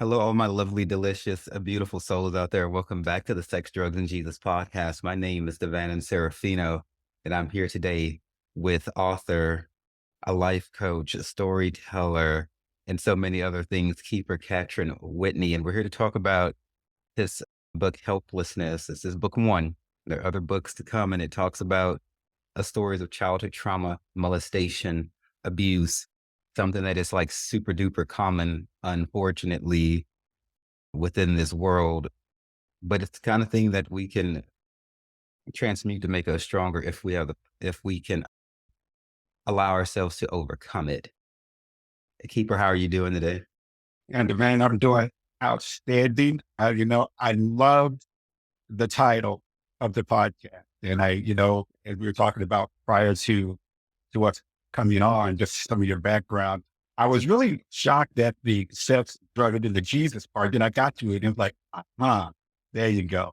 Hello, all my lovely, delicious, beautiful souls out there. Welcome back to the Sex, Drugs, and Jesus podcast. My name is Devan Serafino, and I'm here today with author, a life coach, a storyteller, and so many other things, Keeper-Catran Whitney. And we're here to talk about his book, Helplessness. This is book one. There are other books to come, and it talks about stories of childhood trauma, molestation, abuse, something that is like super duper common, unfortunately, within this world. But it's the kind of thing that we can transmute to make us stronger if we can allow ourselves to overcome it. Keeper, how are you doing today? And man, I'm doing outstanding. I loved the title of the podcast. And as we were talking about prior to what's coming on, just some of your background, I was really shocked at the sex, drug, and the Jesus part. Then I got to it and it was like, there you go.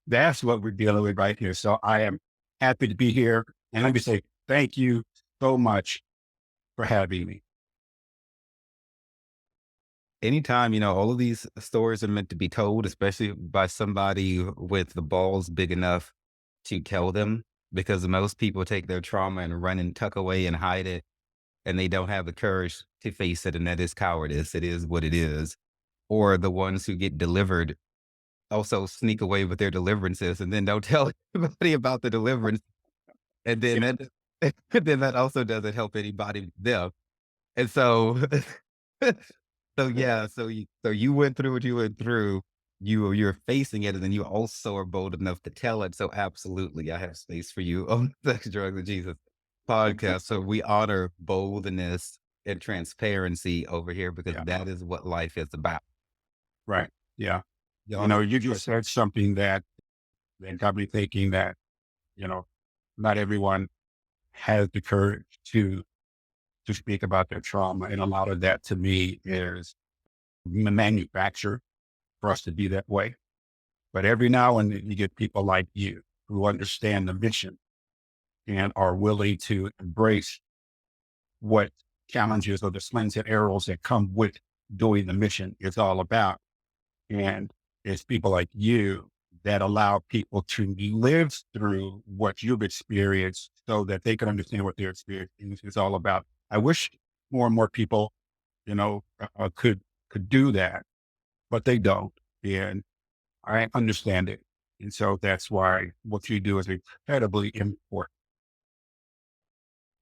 That's what we're dealing with right here. So I am happy to be here. And let me say thank you so much for having me. Anytime, all of these stories are meant to be told, especially by somebody with the balls big enough to tell them, because most people take their trauma and run and tuck away and hide it, and they don't have the courage to face it. And that is cowardice. It is what it is. Or the ones who get delivered also sneak away with their deliverances and then don't tell anybody about the deliverance. And then then that also doesn't help anybody them. And so, so yeah, so you went through what you went through. You're facing it, and then you also are bold enough to tell it. So absolutely, I have space for you on the Sex, Drugs, and Jesus podcast. So we honor boldness and transparency over here because Yeah. that is what life is about. Right. Yeah. Y'all, You just said something that got me thinking that, you know, not everyone has the courage to speak about their trauma. And a lot of that to me is manufactured for us to be that way. But every now and then you get people like you who understand the mission and are willing to embrace what challenges or the slings and arrows that come with doing the mission is all about. And it's people like you that allow people to live through what you've experienced so that they can understand what their experience is all about. I wish more and more people, could do that, but they don't. And I understand it. And so that's why what you do is incredibly important.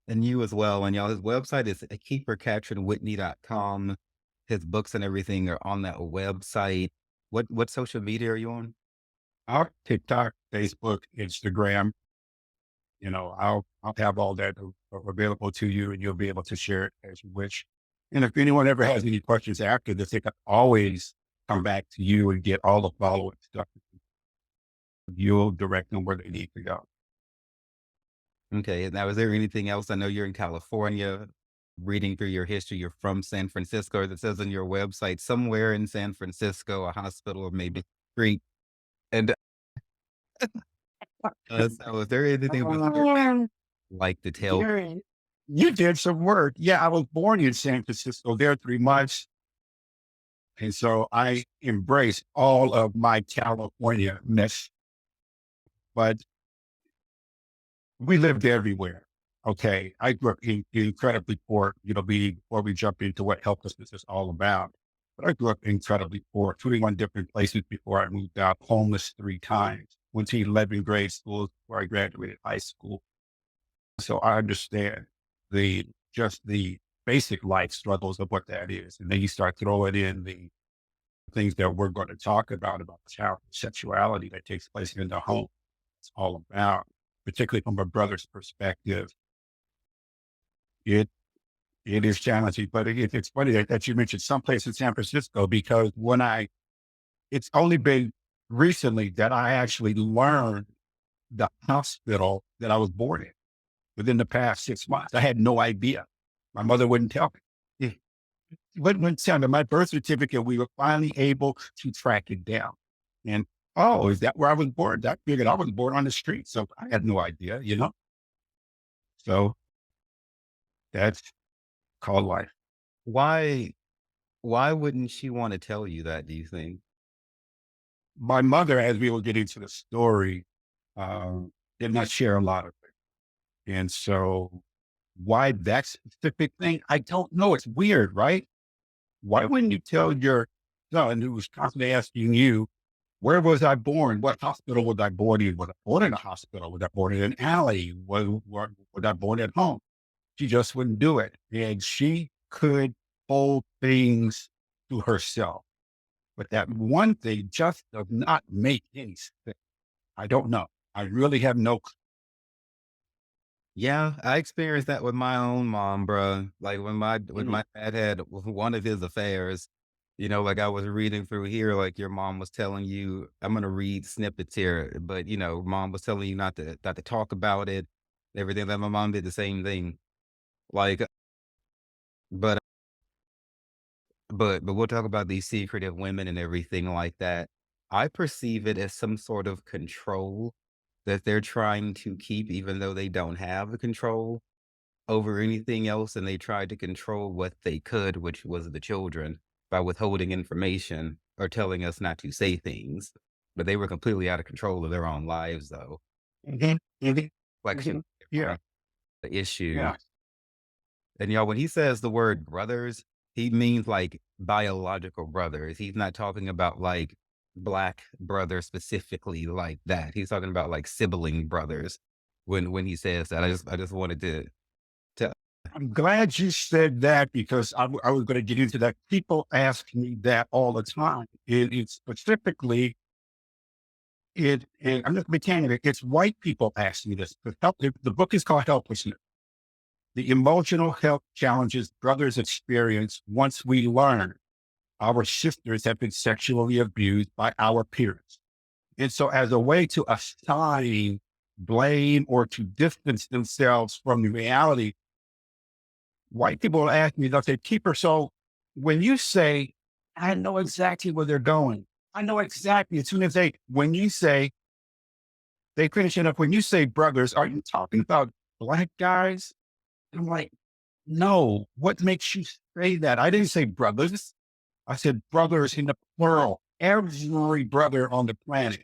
and you as well. And y'all, his website is keepercatranwhitney.com. His books and everything are on that website. What social media are you on? Our TikTok, Facebook, Instagram, I'll have all that available to you and you'll be able to share it as you wish. And if anyone ever has any questions after this, they can always come back to you and get all the follow-up stuff. You'll direct them where they need to go. Okay. Now, is there anything else? I know you're in California. Reading through your history, you're from San Francisco. That says on your website somewhere in San Francisco, a hospital or maybe street. And so, is there anything about your Um, like to tell? Gary, you did some work. Yeah, I was born in San Francisco there 3 months. And so I embrace all of my California-ness, but we lived everywhere. Okay. I grew up incredibly poor, before we jump into what helplessness is all about. But I grew up incredibly poor, 21 different places before I moved out, homeless 3 times, went to 11 grade schools before I graduated high school. So I understand just the basic life struggles of what that is. And then you start throwing in the things that we're going to talk about child sexuality that takes place in the home. It's all about, particularly from a brother's perspective. It it is challenging, but it's funny that you mentioned someplace in San Francisco because it's only been recently that I actually learned the hospital that I was born in within the past 6 months. I had no idea. My mother wouldn't tell me. Wouldn't tell me. My birth certificate, we were finally able to track it down. And, oh, is that where I was born? I figured I was born on the street. So I had no idea. So that's called life. Why? Why wouldn't she wanna tell you that, do you think? My mother, as we were getting to the story, did not share a lot of it. And so why that specific thing, I don't know. It's weird, right? Why wouldn't you tell your son who was constantly asking you, where was I born? What hospital was I born in? Was I born in a hospital? Was I born in an alley? Was I born at home? She just wouldn't do it. And she could hold things to herself. But that one thing just does not make any sense. I don't know. I really have no Yeah, I experienced that with my own mom, bruh. Like, when clue. my dad had one of his affairs, like, I was reading through here, like, your mom was telling you I'm gonna read snippets here, but, mom was telling you not to talk about it, everything. That my mom did the same thing. Like, but but we'll talk about these secretive women and everything like that. I perceive it as some sort of control that they're trying to keep even though they don't have the control over anything else, and they tried to control what they could, which was the children, by withholding information or telling us not to say things. But they were completely out of control of their own lives, though. Mhm, mhm, Reflection mhm. Yeah, on the issue. yeah. And y'all, when he says the word brothers, he means like biological brothers. He's not talking about like black brothers specifically like that. He's talking about like sibling brothers when he says that. I just wanted to I'm glad you said that because I was going to get into that. People ask me that all the time. It's specifically and I'm just mechanic. It's white people ask me this. The book is called Helplessness. The emotional health challenges brothers experience once we learn our sisters have been sexually abused by our peers. And so, as a way to assign blame or to distance themselves from the reality, white people will ask me, they'll say, Keeper, so when you say, I know exactly where they're going, I know exactly as soon as when you say, they finish it up, when you say brothers, are you talking about black guys? I'm like, no, what makes you say that? I didn't say brothers. I said brothers in the plural, every brother on the planet.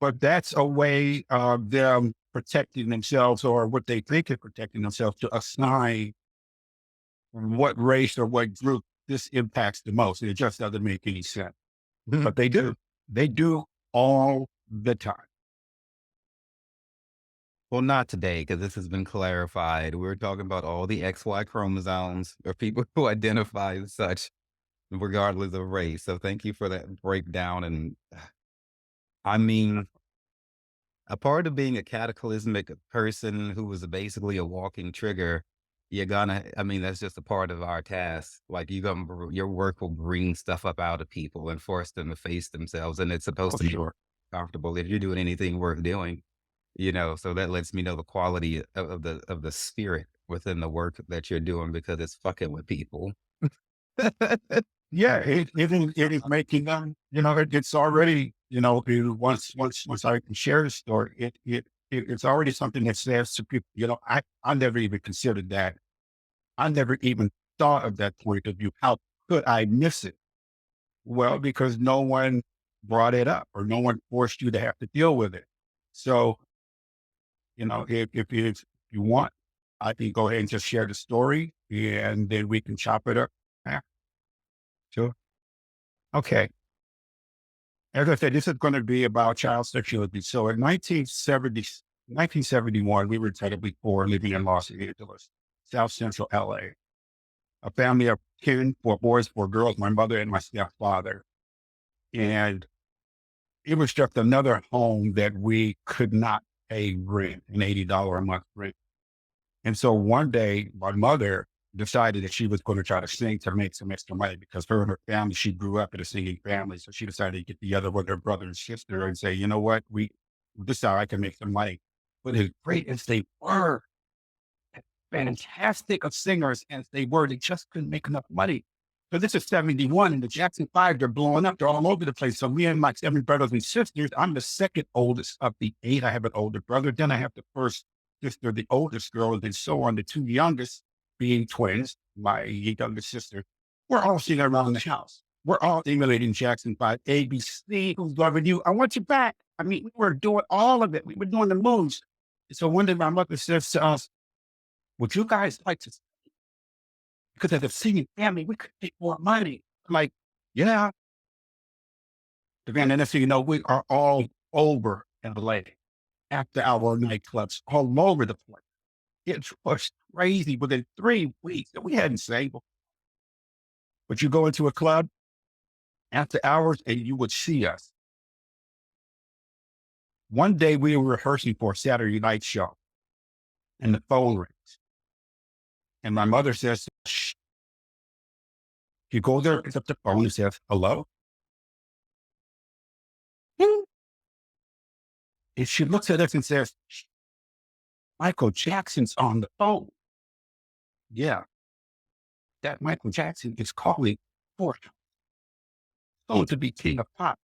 But that's a way of them protecting themselves or what they think is protecting themselves to assign what race or what group this impacts the most. And it just doesn't make any sense. But they do. They do all the time. well, not today, because this has been clarified. We're talking about all the XY chromosomes or people who identify as such, regardless of race. So thank you for that breakdown. And I mean, a part of being a cataclysmic person who was basically a walking trigger, I mean, that's just a part of our task. Like your work will bring stuff up out of people and force them to face themselves. And it's Oh, supposed to be sure. comfortable if you're doing anything worth doing. So that lets me know the quality of the spirit within the work that you're doing because it's fucking with people. Yeah, it is making them, it's already, once I can share the story, it's already something that says to people, I never even considered that. I never even thought of that point of view. How could I miss it? Well, because no one brought it up or no one forced you to have to deal with it. So, if you want, I can go ahead and just share the story and then we can chop it up. Yeah, sure. Okay. As I said, this is going to be about child sexual abuse. So in 1971, we were terribly poor living in Los Angeles, South Central LA, a family of 10, 4 boys, 4 girls, my mother and my stepfather. And it was just another home that we could not pay rent, an $80 a month rent. And so one day, my mother decided that she was going to try to sing to make some extra money because her and her family, she grew up in a singing family. So she decided to get together with her brother and sister and say, you know what, this is how I can make some money. But as great as they were, fantastic of singers as they were, they just couldn't make enough money. So this is 71 and the Jackson 5, they're blowing up. They're all over the place. So me and my 7 brothers and sisters, I'm the second oldest of the 8. I have an older brother. Then I have the first sister, the oldest girl, and then so on. The 2 youngest being twins, my youngest sister. We're all sitting around the house. We're all emulating Jackson 5, ABC, who's loving you. I want you back. I mean, we were doing all of it. We were doing the moves. So one day my mother says to us, would you guys like to, because as a singing family, we could make more money. I'm like, yeah. And then next thing you know, we are all over LA, after our nightclubs, all over the place. It was crazy. Within 3 weeks, and we hadn't saved. But you go into a club after hours and you would see us. One day we were rehearsing for a Saturday night show and the phone rings. And my mother says, shh. You go there, pick up the phone and says, hello. And she looks at us and says, "Shh, Michael Jackson's on the phone." Yeah, that Michael Jackson is calling for someone to be king of pop.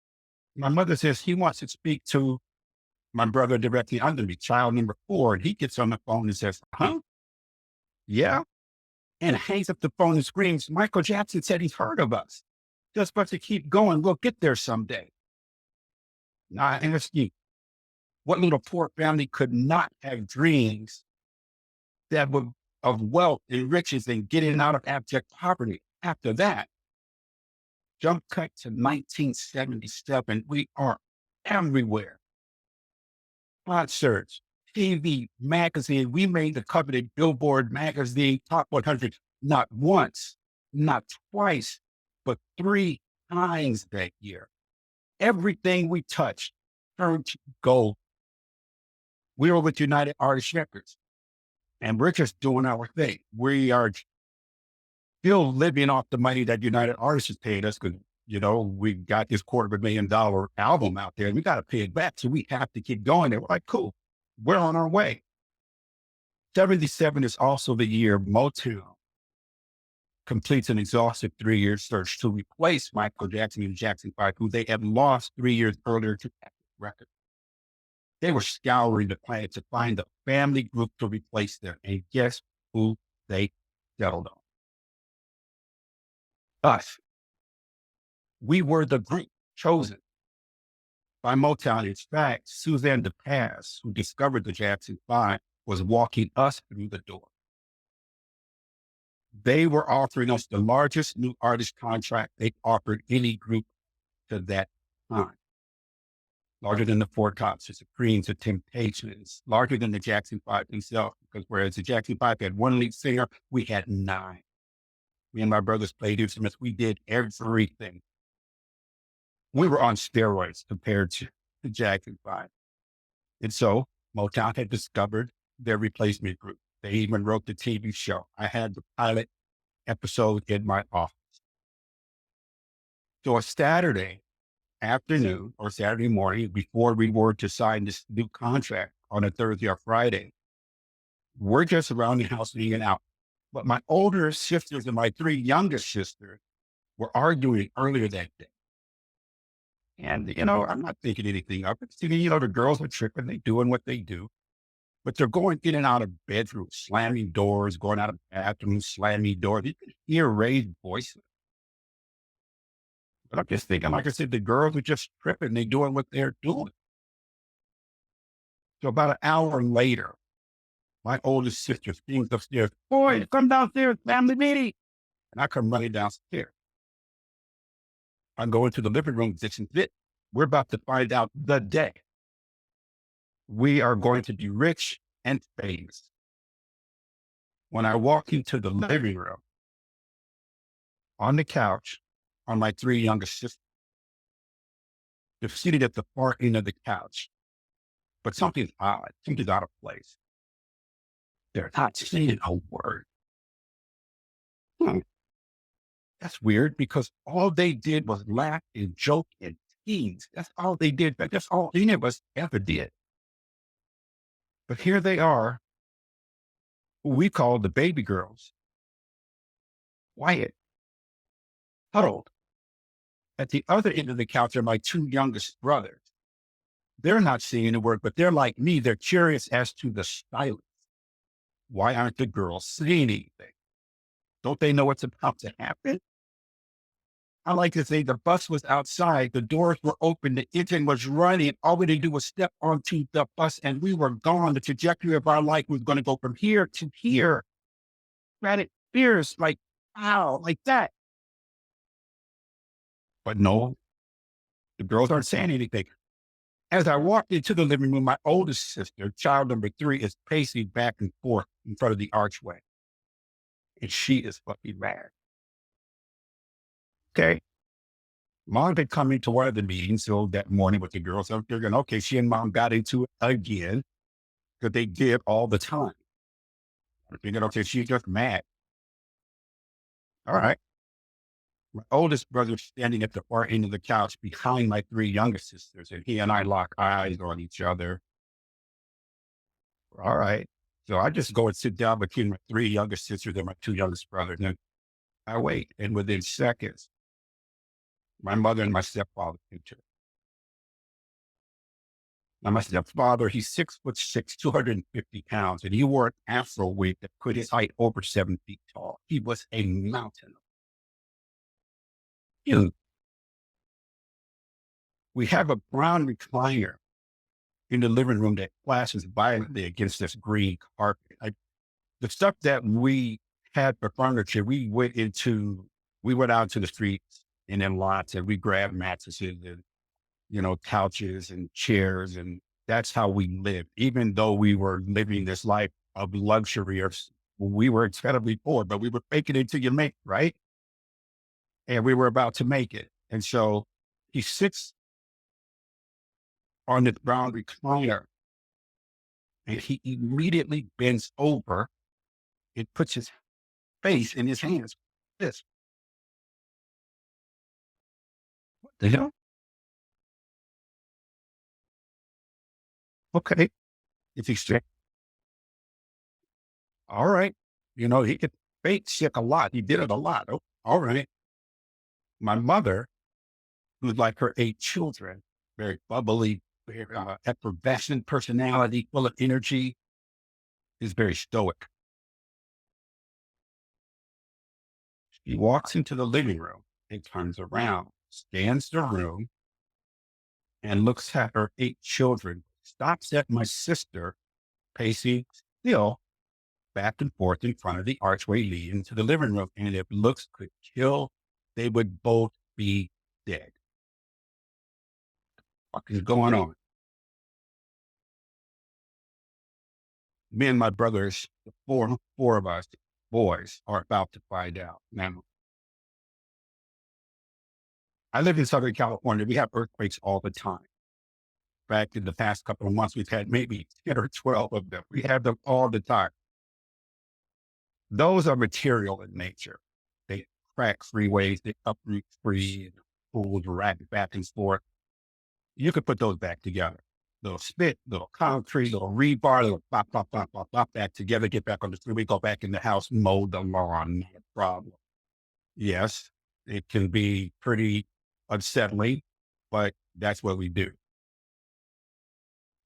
My mother says he wants to speak to my brother directly under me, child number 4. And he gets on the phone and says, huh? Yeah. And hangs up the phone and screams, Michael Jackson said he's heard of us. Just but to keep going, we'll get there someday. Now I ask you, what little poor family could not have dreams that would of wealth and riches and getting out of abject poverty? After that, jump cut to 1977. We are everywhere. Concerts, TV, magazine. We made the coveted Billboard magazine top 100, not once, not twice, but 3 times that year. Everything we touched turned to gold. We were with United Artists Records, and we're just doing our thing. We are still living off the money that United Artists has paid us because, we got this $250,000 album out there and we got to pay it back. So we have to keep going. And we're like, cool, we're on our way. 77 is also the year Motown completes an exhaustive 3-year search to replace Michael Jackson and Jackson 5, who they had lost 3 years earlier to that record. They were scouring the planet to find a family group to replace them. And guess who they settled on? Us. We were the group chosen by Motown. In fact, Suzanne DePaz, who discovered the Jackson 5, was walking us through the door. They were offering us the largest new artist contract they offered any group to that time. Larger than the Four Tops, the Supremes, the Temptations, larger than the Jackson 5 themselves, because whereas the Jackson 5 had one lead singer, we had 9. Me and my brothers played instruments. We did everything. We were on steroids compared to the Jackson 5. And so Motown had discovered their replacement group. They even wrote the TV show. I had the pilot episode in my office. So a Saturday afternoon or Saturday morning, before we were to sign this new contract on a Thursday or Friday, we're just around the house hanging out. But my older sisters and my 3 youngest sisters were arguing earlier that day. And, I'm not thinking anything of it. The girls are tripping, they doing what they do, but they're going in and out of bedrooms, slamming doors, going out of bathrooms, slamming doors. You can hear raised voices. But I'm just thinking, like I said, the girls are just tripping. They're doing what they're doing. So about an hour later, my oldest sister screams upstairs, boy, come downstairs, family meeting. And I come running downstairs. I go into the living room, we're about to find out the day we are going to be rich and famous. When I walk into the living room, on the couch, are my 3 youngest sisters. They're seated at the far end of the couch, but something's odd, something's out of place. They're not saying a word. That's weird because all they did was laugh and joke and tease. That's all they did. That's all any of us ever did. But here they are, who we call the baby girls, quiet, huddled. At the other end of the couch are my 2 youngest brothers. They're not saying a word, but they're like me. They're curious as to the silence. Why aren't the girls saying anything? Don't they know what's about to happen? I like to say the bus was outside, the doors were open, the engine was running. All we had to do was step onto the bus and we were gone. The trajectory of our life was going to go from here to here. Ran it fierce, like, wow, like that. But no, the girls aren't saying anything. As I walked into the living room, my oldest sister, child number 3, is pacing back and forth in front of the archway. And she is fucking mad. Okay. Mom had come into one of the meetings so that morning with the girls. I'm figuring, okay, she and mom got into it again because they did all the time. I'm thinking, okay, she's just mad. All right. My oldest brother's standing at the far end of the couch behind my 3 youngest sisters, and he and I lock eyes on each other. All right. So I just go and sit down between my 3 youngest sisters and my 2 youngest brothers. And I wait. And within seconds, my mother and my stepfather enter. Now, my stepfather, he's 6'6", 250 pounds, and he wore an afro wig that put his height over 7 feet tall. He was a mountain. You We have a brown recliner in the living room that flashes violently against this green carpet. The stuff that we had for furniture, we went out to the streets and in lots and we grabbed mattresses and, couches and chairs. And that's how we lived, even though we were living this life of luxury we were incredibly poor, but we were faking it until you make it, right? And we were about to make it. And so he sits on the brown recliner and he immediately bends over and puts his face in his hands. This, what the hell? Okay. If he said, all right, he could fake sick a lot. He did it a lot. Oh, all right. My mother, who's like her 8 children, very bubbly, very effervescent personality, full of energy, is very stoic. She walks into the living room and turns around, scans the room, and looks at her 8 children, stops at my sister, pacing still back and forth in front of the archway leading to the living room. And if looks could kill, they would both be dead. What is going on? Me and my brothers, the four of us boys, are about to find out. Now, I live in Southern California. We have earthquakes all the time. In fact, in the past couple of months, we've had maybe 10 or 12 of them. We have them all the time. Those are material in nature. They crack freeways, they uproot trees, pools, rack back and forth. You could put those back together. Little spit, little concrete, little rebar, little pop, pop, pop, pop, pop back together, get back on the street. We go back in the house, mow the lawn, not a problem. Yes, it can be pretty unsettling, but that's what we do.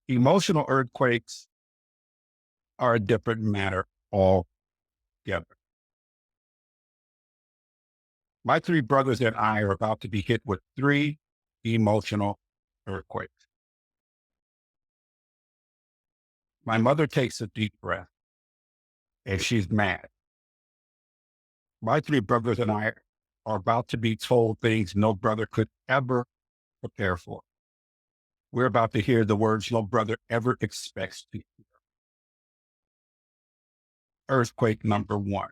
Emotional earthquakes are a different matter altogether. My 3 brothers and I are about to be hit with 3 emotional earthquakes. My mother takes a deep breath and she's mad. My 3 brothers and I are about to be told things no brother could ever prepare for. We're about to hear the words no brother ever expects to hear. Earthquake number 1.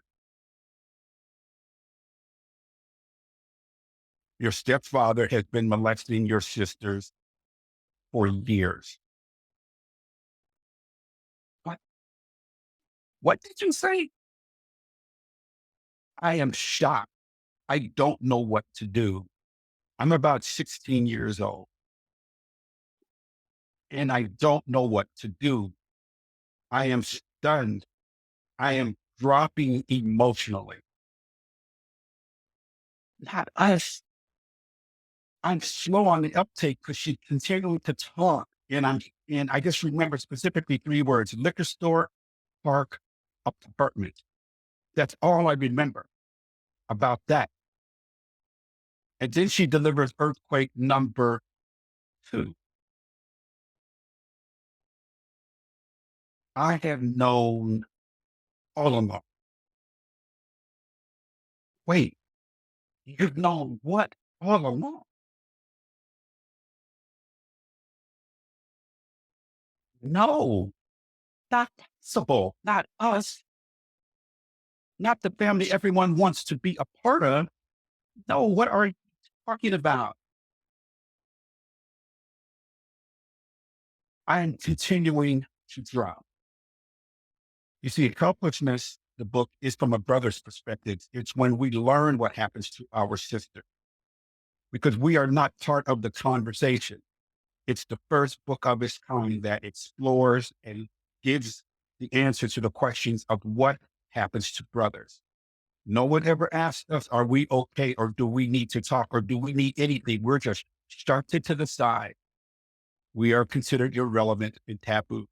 Your stepfather has been molesting your sisters for years. What? What did you say? I am shocked. I don't know what to do. I'm about 16 years old and I don't know what to do. I am stunned. I am dropping emotionally. Not us. I'm slow on the uptake because she's continuing to talk. And I just remember specifically 3 words: liquor store, park, apartment. That's all I remember about that. And then she delivers earthquake number two. I have known all along. Wait, you've known what all along? No, not possible. Not us. Not the family everyone wants to be a part of. No, what are you talking about? I am continuing to drop. You see, helplessness, the book is from a brother's perspective. It's when we learn what happens to our sister because we are not part of the conversation. It's the first book of its kind that explores and gives the answer to the questions of what happens to brothers. No one ever asked us, are we okay? Or do we need to talk? Or do we need anything? We're just shoved to the side. We are considered irrelevant and taboo.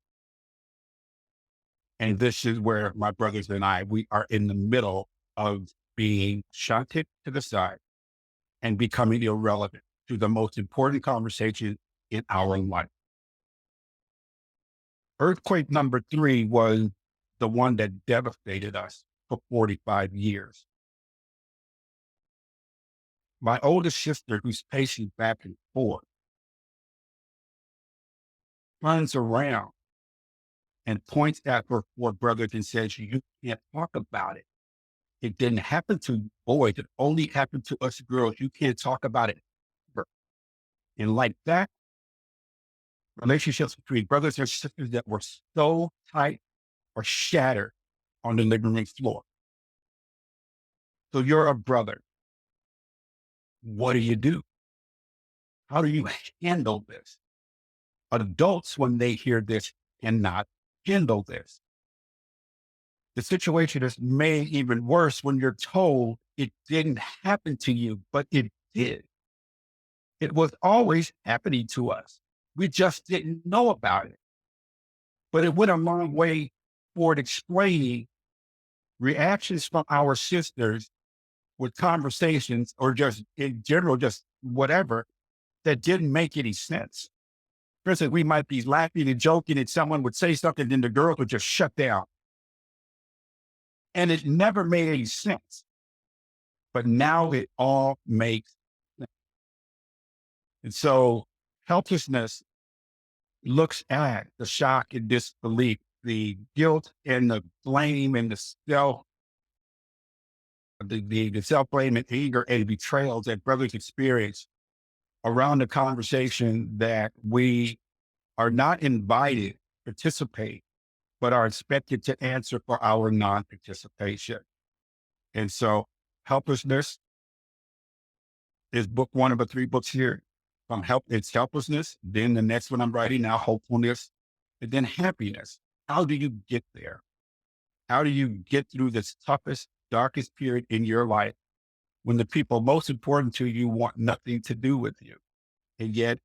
And this is where my brothers and I, we are in the middle of being shunted to the side and becoming irrelevant to the most important conversation in our life. Earthquake number three was the one that devastated us for 45 years. My oldest sister, who's pacing back and forth, turns around and points at her four brothers and says, you can't talk about it. It didn't happen to boys. It only happened to us girls. You can't talk about it ever. And like that, relationships between brothers and sisters that were so tight are shattered on the living room floor. So you're a brother. What do? How do you handle this? Adults, when they hear this, cannot handle this. The situation is made even worse when you're told it didn't happen to you, but it did. It was always happening to us. We just didn't know about it. But it went a long way toward explaining reactions from our sisters with conversations or just in general, just whatever that didn't make any sense. For instance, we might be laughing and joking and someone would say something, then the girls would just shut down. And it never made any sense. But now it all makes sense. And so helplessness looks at the shock and disbelief, the guilt and the blame and the self-blame and anger and betrayals that brothers experience around the conversation that we are not invited to participate, but are expected to answer for our non-participation. And so helplessness is book one of the three books here. It's helplessness. Then the next one I'm writing now, hopefulness, and then happiness. How do you get there? How do you get through this toughest, darkest period in your life when the people most important to you want nothing to do with you? And yet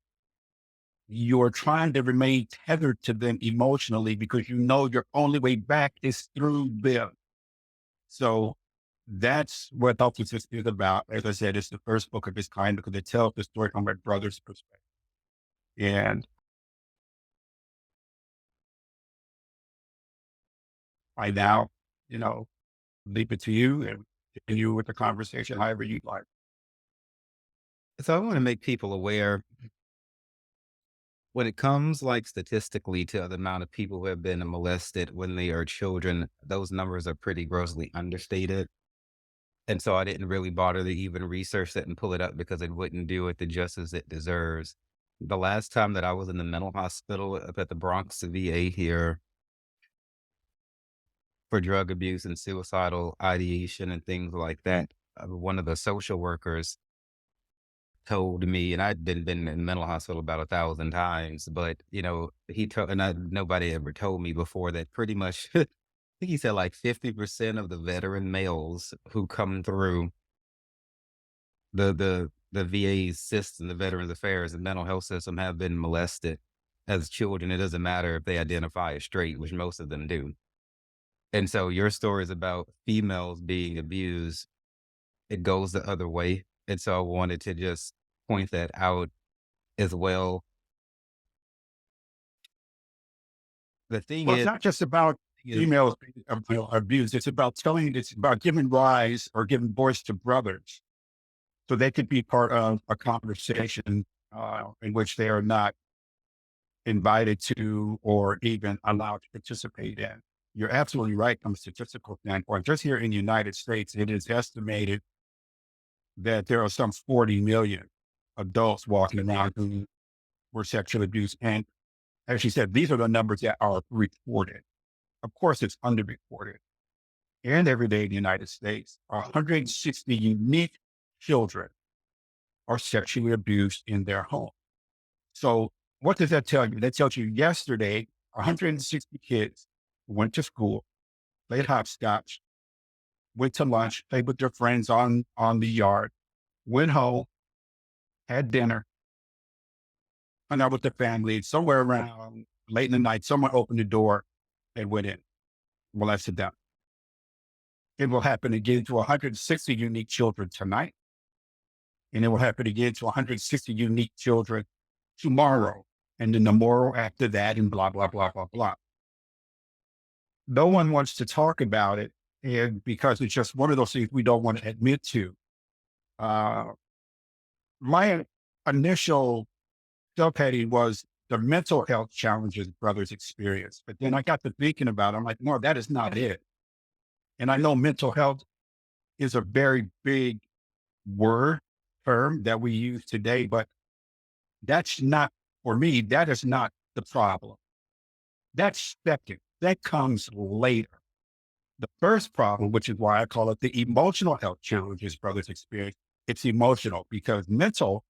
you're trying to remain tethered to them emotionally because you know your only way back is through them. So that's what Helplessness is about. As I said, it's the first book of its kind because it tells the story from my brother's perspective. And I now, you know, leave it to you and continue with the conversation however you'd like. So I want to make people aware when it comes like statistically to the amount of people who have been molested when they are children, those numbers are pretty grossly understated. And so I didn't really bother to even research that and pull it up because it wouldn't do it the justice it deserves. The last time that I was in the mental hospital up at the Bronx VA here for drug abuse and suicidal ideation and things like that, one of the social workers told me, and I'd been in mental hospital about 1,000 times, but he told, and nobody ever told me before that pretty much, I think he said like 50% of the veteran males who come through the VA's system, the Veterans Affairs and mental health system have been molested as children. It doesn't matter if they identify as straight, which most of them do. And so your story is about females being abused. It goes the other way. And so I wanted to just point that out as well. The thing Well, it's is, not just about is females being abused. It's about giving rise or giving voice to brothers so they could be part of a conversation in which they are not invited to or even allowed to participate in. You're absolutely right from a statistical standpoint. Just here in the United States, it is estimated that there are some 40 million adults walking around who were sexually abused. And as she said, these are the numbers that are reported. Of course, it's underreported. And every day in the United States, 160 unique children are sexually abused in their home. So what does that tell you? That tells you yesterday, 160 kids went to school, played hopscotch, went to lunch, played with their friends on the yard, went home, had dinner, hung out with their family. Somewhere around late in the night, someone opened the door and went in, molested them. It will happen again to 160 unique children tonight. And it will happen again to 160 unique children tomorrow. And then tomorrow after that, and blah, blah, blah, blah, blah. No one wants to talk about it, and because it's just one of those things we don't want to admit to. Uh, my initial subheading was the mental health challenges brothers experience. But then I got to thinking about it. I'm like, no, that is not it. And I know mental health is a very big word term that we use today, but that's not, for me, that is not the problem. That's second. That comes later. The first problem, which is why I call it the emotional health challenges brothers experience, it's emotional because mental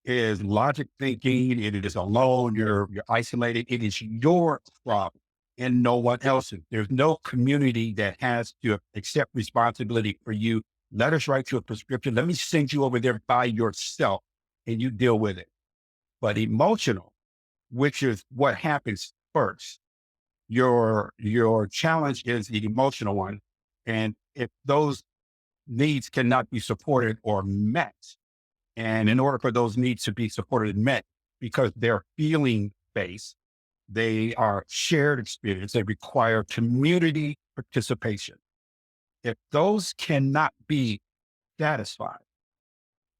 is logic thinking. It is alone. You're isolated. It is your problem and no one else's. There's no community that has to accept responsibility for you. Let us write you a prescription. Let me send you over there by yourself and you deal with it. But emotional, which is what happens first, your challenge is the emotional one. And if those needs cannot be supported or met, and in order for those needs to be supported and met, because they're feeling based, they are shared experience, they require community participation. If those cannot be satisfied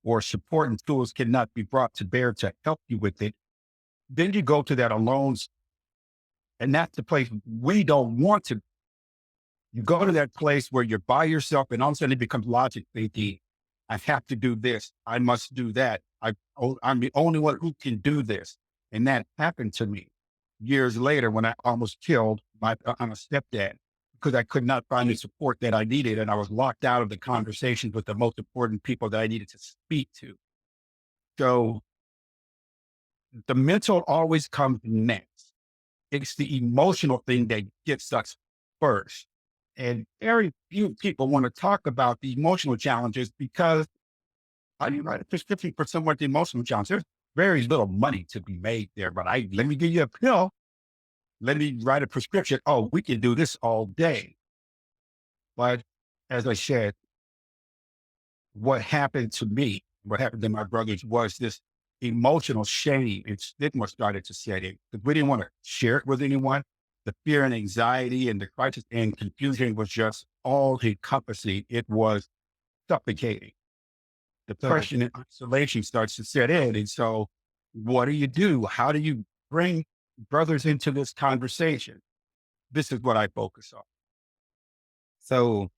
or support and tools cannot be brought to bear to help you with it, then you go to that alone. And that's the place we don't want to. You go to that place where you're by yourself and all of a sudden it becomes logic thinking. I have to do this. I must do that. I'm the only one who can do this. And that happened to me years later when I almost killed I'm a stepdad because I could not find the support that I needed. And I was locked out of the conversations with the most important people that I needed to speak to. So the mental always comes next. It's the emotional thing that gets us first. And very few people want to talk about the emotional challenges because how do you write a prescription for someone with the emotional challenge? There's very little money to be made there, but let me give you a pill. Let me write a prescription. Oh, we can do this all day. But as I said, what happened to me, what happened to my brothers was this emotional shame and stigma started to set in because we didn't want to share it with anyone. The fear and anxiety and the crisis and confusion was just all encompassing. It was suffocating. so Depression and isolation starts to set in. And so what do you do? How do you bring brothers into this conversation? This is what I focus on. so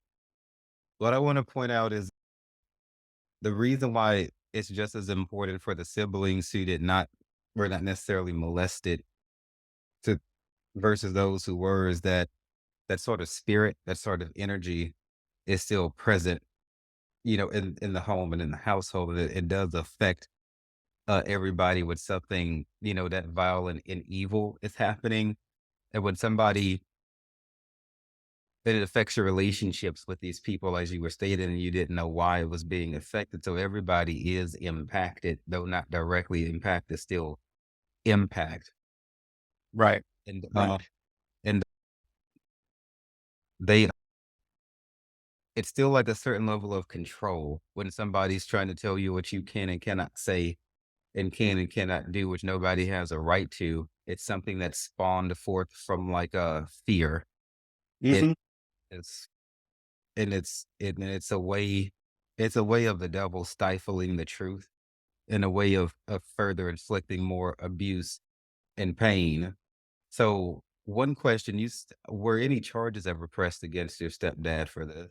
what I want to point out is the reason why it's just as important for the siblings who did not were not necessarily molested to versus those who were is that that sort of spirit, that sort of energy is still present, in the home and in the household. It does affect everybody with something, that violent and evil is happening. And when somebody that it affects your relationships with these people, as you were stating, and you didn't know why it was being affected. So everybody is impacted, though not directly impacted, still impact. Right. And Right. and they it's still like a certain level of control when somebody's trying to tell you what you can and cannot say and can and cannot do, which nobody has a right to. It's something that's spawned forth from like a fear. It Hmm. is, and it's a way of the devil stifling the truth in a way of further inflicting more abuse and pain. So one question, were any charges ever pressed against your stepdad for this?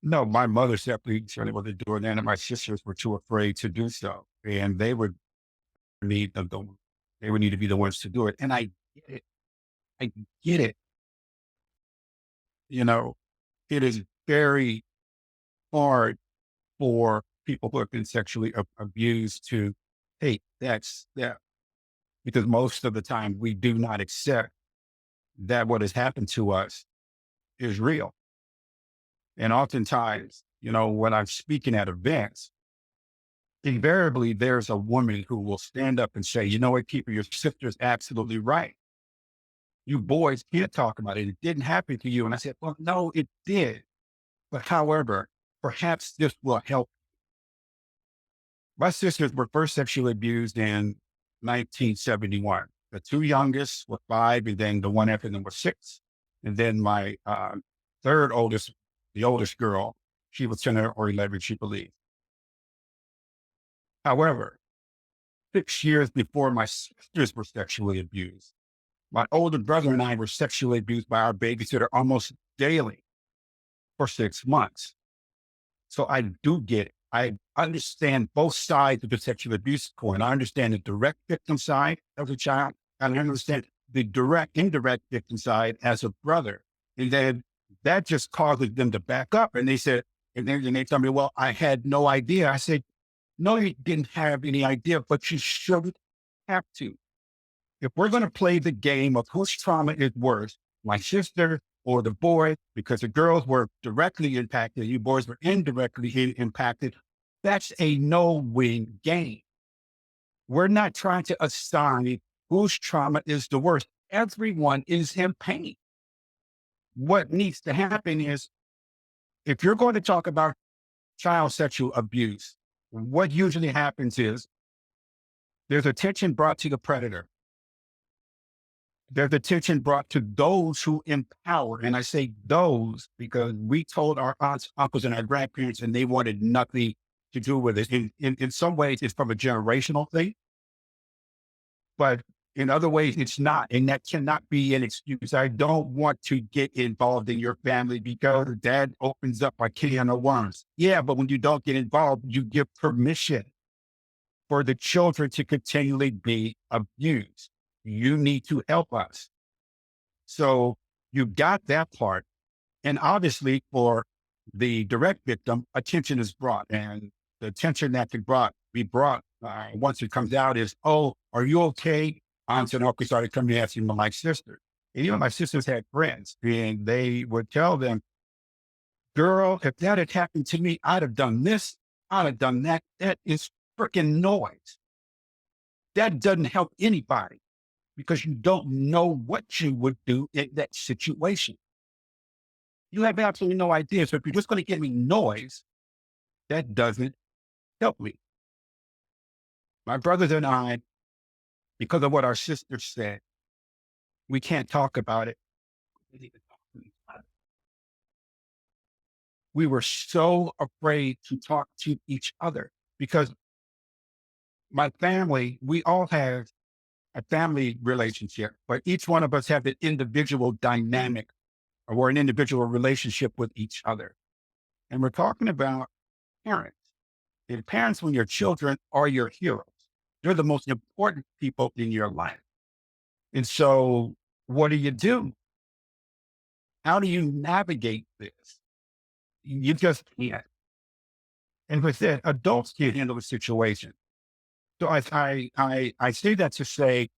No, my mother certainly wasn't doing that, and my sisters were too afraid to do so, and need the they would need to be the ones to do it. And get it. I get it. You know, it is very hard for people who have been sexually abused to take that step because most of the time we do not accept that what has happened to us is real. And oftentimes, when I'm speaking at events, invariably there's a woman who will stand up and say, you know what, Keeper, your sister's absolutely right. You boys can't talk about it. It didn't happen to you. And I said, well, no, it did. But however, perhaps this will help. My sisters were first sexually abused in 1971. The two youngest were 5, and then the one after them was 6. And then my third oldest, the oldest girl, she was 10 or 11, she believed. However, 6 years before my sisters were sexually abused, my older brother and I were sexually abused by our babysitter almost daily for 6 months. So I do get it. I understand both sides of the sexual abuse coin. I understand the direct victim side as a child, and I understand the indirect victim side as a brother. And then that just causes them to back up. And they said, and they tell me, well, I had no idea. I said, no, you didn't have any idea, but you should have to. If we're going to play the game of whose trauma is worse, my sister or the boy, because the girls were directly impacted, you boys were indirectly impacted, that's a no-win game. We're not trying to assign whose trauma is the worst. Everyone is in pain. What needs to happen is if you're going to talk about child sexual abuse, what usually happens is there's attention brought to the predator. There's attention brought to those who empower. And I say those because we told our aunts, uncles, and our grandparents, and they wanted nothing to do with it. In some ways, it's from a generational thing, but in other ways, it's not. And that cannot be an excuse. I don't want to get involved in your family because dad opens up a can of worms. Yeah, but when you don't get involved, you give permission for the children to continually be abused. You need to help us. So you got that part. And obviously for the direct victim, attention is brought. And the attention that could be brought once it comes out is, oh, are you okay? Aunts and uncles started coming and asking my sister. And my sisters had friends and they would tell them, girl, if that had happened to me, I'd have done this. I'd have done that. That is freaking noise. That doesn't help anybody because you don't know what you would do in that situation. You have absolutely no idea. So if you're just going to give me noise, that doesn't help me. My brothers and I, because of what our sisters said, we can't talk about it. We were so afraid to talk to each other because my family, we all have a family relationship, but each one of us have an individual dynamic or an individual relationship with each other. And we're talking about parents. And parents, when your children are your heroes, they're the most important people in your life. And so, what do you do? How do you navigate this? You just can't. And with that, adults can't handle the situation. So I say that to say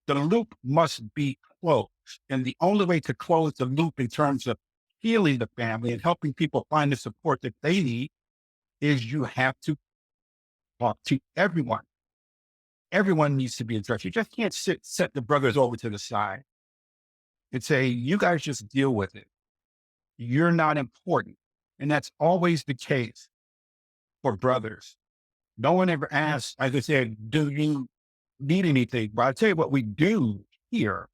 the loop must be closed. And the only way to close the loop in terms of healing the family and helping people find the support that they need is you have to talk to everyone. Everyone needs to be addressed. You just can't set the brothers over to the side and say, you guys just deal with it. You're not important. And that's always the case for brothers. No one ever asks, as I said, do you need anything? But I'll tell you what we do here.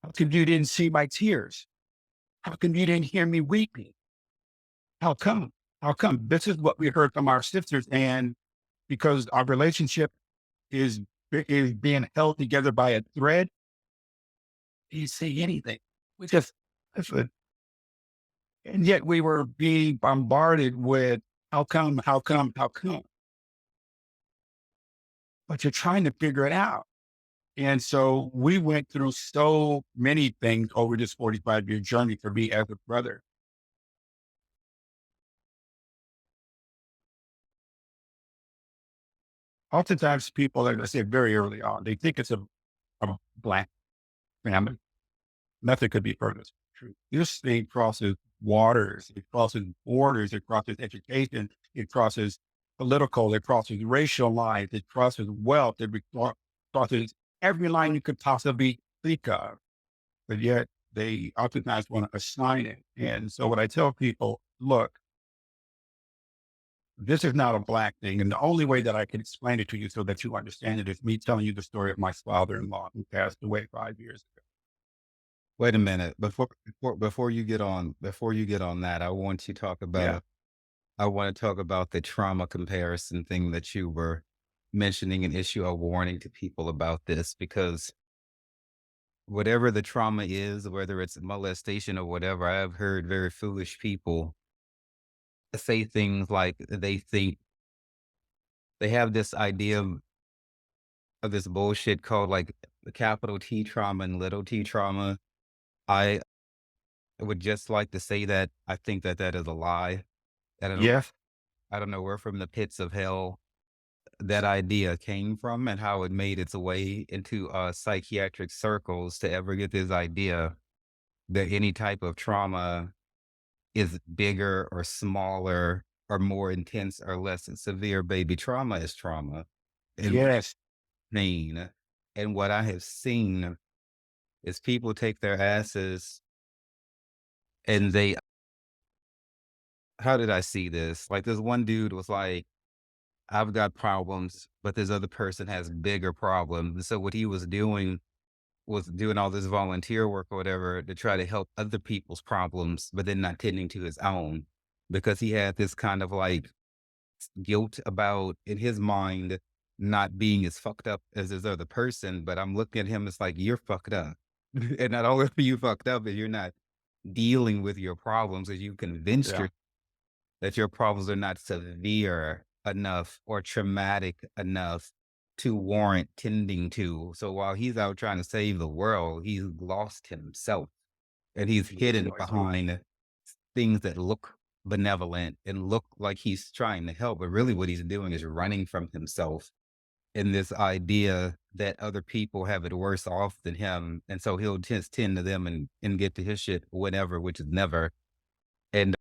How come you didn't see my tears? How come you didn't hear me weeping? How come? How come? This is what we heard from our sisters. And because our relationship is, is being held together by a thread, he didn't say anything. We just, listen. And yet we were being bombarded with how come, how come, how come? But you're trying to figure it out. And so we went through so many things over this 45-year journey for me as a brother. Oftentimes people, like I said very early on, they think it's a black family. Nothing could be further from the truth. This thing crosses waters, it crosses borders, it crosses education, it crosses political, it crosses racial lines, it crosses wealth, crosses every line you could possibly think of. But yet they oftentimes want to assign it. And so what I tell people, look, this is not a black thing. And the only way that I can explain it to you so that you understand it is me telling you the story of my father-in-law who passed away 5 years ago. Wait a minute. Before you get on that, Yeah. I want to talk about the trauma comparison thing that you were mentioning and issue a warning to people about this because whatever the trauma is, whether it's molestation or whatever, I've heard very foolish people say things like they think they have this idea of this bullshit called like the capital T trauma and little t trauma. I would just like to say that I think that that is a lie. And Yes. I don't know where from the pits of hell that idea came from and how it made its way into psychiatric circles to ever get this idea that any type of trauma is bigger or smaller or more intense or less severe. Baby, trauma is trauma and Yes. pain. And what I have seen is people take their asses and they, how did I see this? Like this one dude was like, I've got problems, but this other person has bigger problems. And so what he was doing all this volunteer work or whatever to try to help other people's problems, but then not tending to his own because he had this kind of like guilt about in his mind not being as fucked up as this other person. But I'm looking at him, it's like you're fucked up. And not only are you fucked up, but you're not dealing with your problems as you convinced Yeah. yourself that your problems are not severe enough or traumatic enough to warrant tending to. So while he's out trying to save the world, he's lost himself and he's hidden Yes. behind things that look benevolent and look like he's trying to help. But really, what he's doing is running from himself in this idea that other people have it worse off than him. And so he'll just tend to them and get to his shit whenever, which is never. And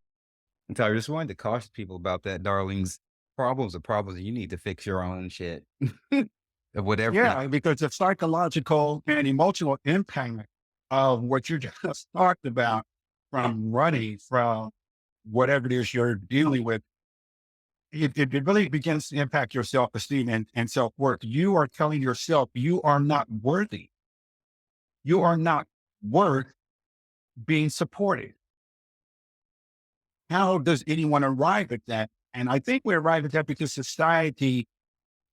so I just wanted to caution people about that, darlings. Problems are problems. And you need to fix your own shit. Whatever. Yeah. Because the psychological and emotional impact of what you just talked about from running from whatever it is you're dealing with, it really begins to impact your self esteem and self worth. You are telling yourself you are not worthy. You are not worth being supported. How does anyone arrive at that? And I think we arrive at that because society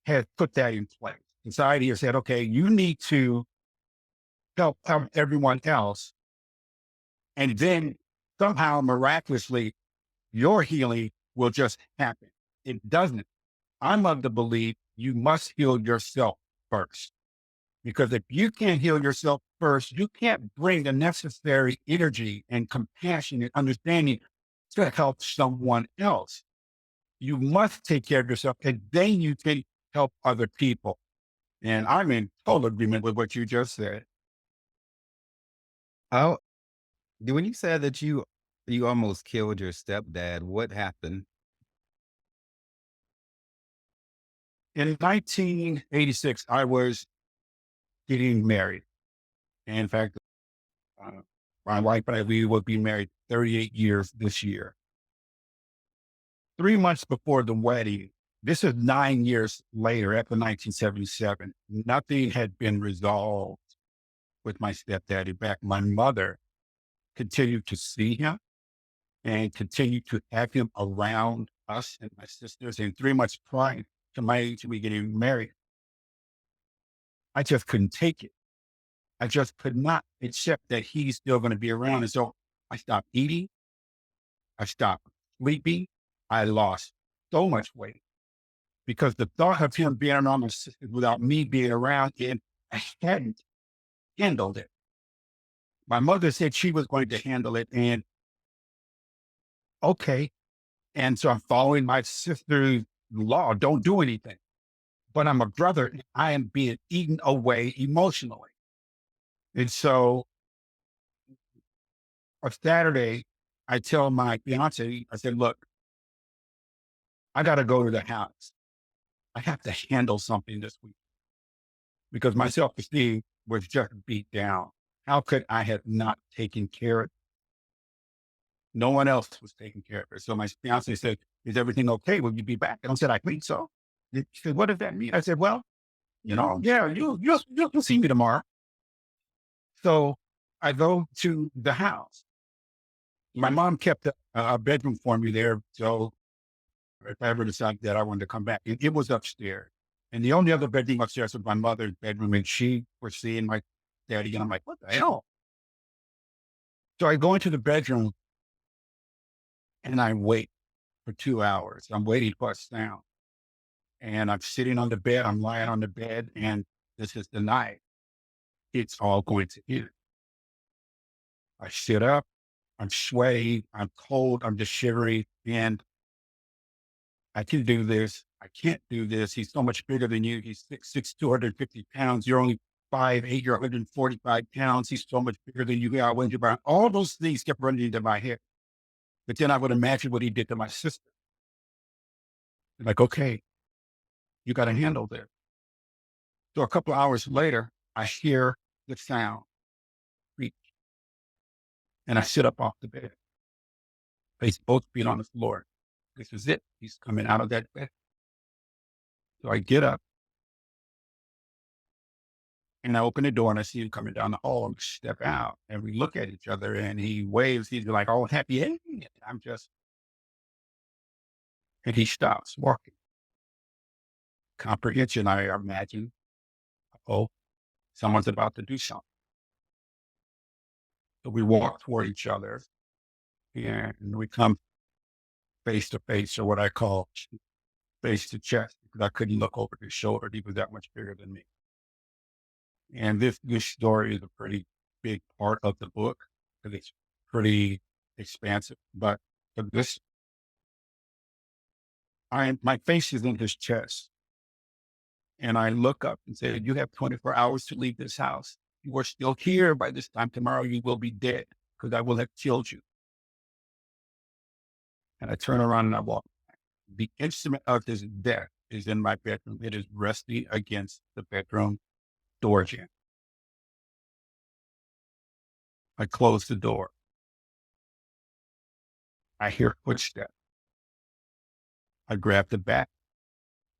has put that in place. Society has said, okay, you need to help everyone else. And then somehow miraculously, your healing will just happen. It doesn't. I'm of the belief you must heal yourself first. Because if you can't heal yourself first, you can't bring the necessary energy and compassion and understanding to help someone else. You must take care of yourself and then you can help other people. And I'm in total agreement with what you just said. How when you said that you almost killed your stepdad, what happened? In 1986, I was getting married. And in fact, My wife and I, we will be married 38 years this year. 3 months before the wedding, this is 9 years later, after 1977, nothing had been resolved with my stepdad. In fact, my mother continued to see him and continued to have him around us and my sisters. And 3 months prior to me getting married, I just couldn't take it. I just could not accept that he's still going to be around. And so I stopped eating. I stopped sleeping. I lost so much weight because the thought of him being around my sisters without me being around, and I hadn't handled it. My mother said she was going to handle it. And okay. And so I'm following my sister's law. Don't do anything. But I'm a brother. And I am being eaten away emotionally. And so on Saturday, I tell my fiance, I said, look, I got to go to the house. I have to handle something this week because my self-esteem was just beat down. How could I have not taken care of it? No one else was taking care of it. So my fiance said, is everything okay? Will you be back? And I said, I think so. She said, what does that mean? I said, well, yeah, you'll see me tomorrow. So I go to the house. My mom kept a bedroom for me there. So if I ever decided that I wanted to come back, and it was upstairs. And the only other bedroom upstairs was my mother's bedroom, and she was seeing my daddy. And I'm like, what the hell? So I go into the bedroom and I wait for 2 hours. I'm waiting for a sound. And I'm sitting on the bed. I'm lying on the bed, and this is the night it's all going to end. I sit up. I'm sweaty. I'm cold. I'm just shivering. And I can do this. I can't do this. He's so much bigger than you. He's 6'6", 250 pounds. You're only 5'8", you're 145 pounds. He's so much bigger than you. Yeah, I went to buy all those things kept running into my head. But then I would imagine what he did to my sister. Like, okay, you got to handle this. So a couple of hours later, I hear the sound creak, and I sit up off the bed. Face both feet on the floor. This is it. He's coming out of that bed. So I get up and I open the door and I see him coming down the hall and step out. And we look at each other and he waves. He's like, oh, happy. Hey. I'm just, and he stops walking. Comprehension, I imagine. Oh, someone's about to do something. So we walk toward each other and we come face to face, or what I call face to chest, because I couldn't look over his shoulder. He was that much bigger than me. And this story is a pretty big part of the book because it's pretty expansive. But for this, my face is in his chest, and I look up and say, "You have 24 hours to leave this house. You are still here. By this time tomorrow, you will be dead because I will have killed you." And I turn around and I walk. The instrument of his death is in my bedroom. It is resting against the bedroom door jamb. I close the door. I hear footsteps. I grab the bat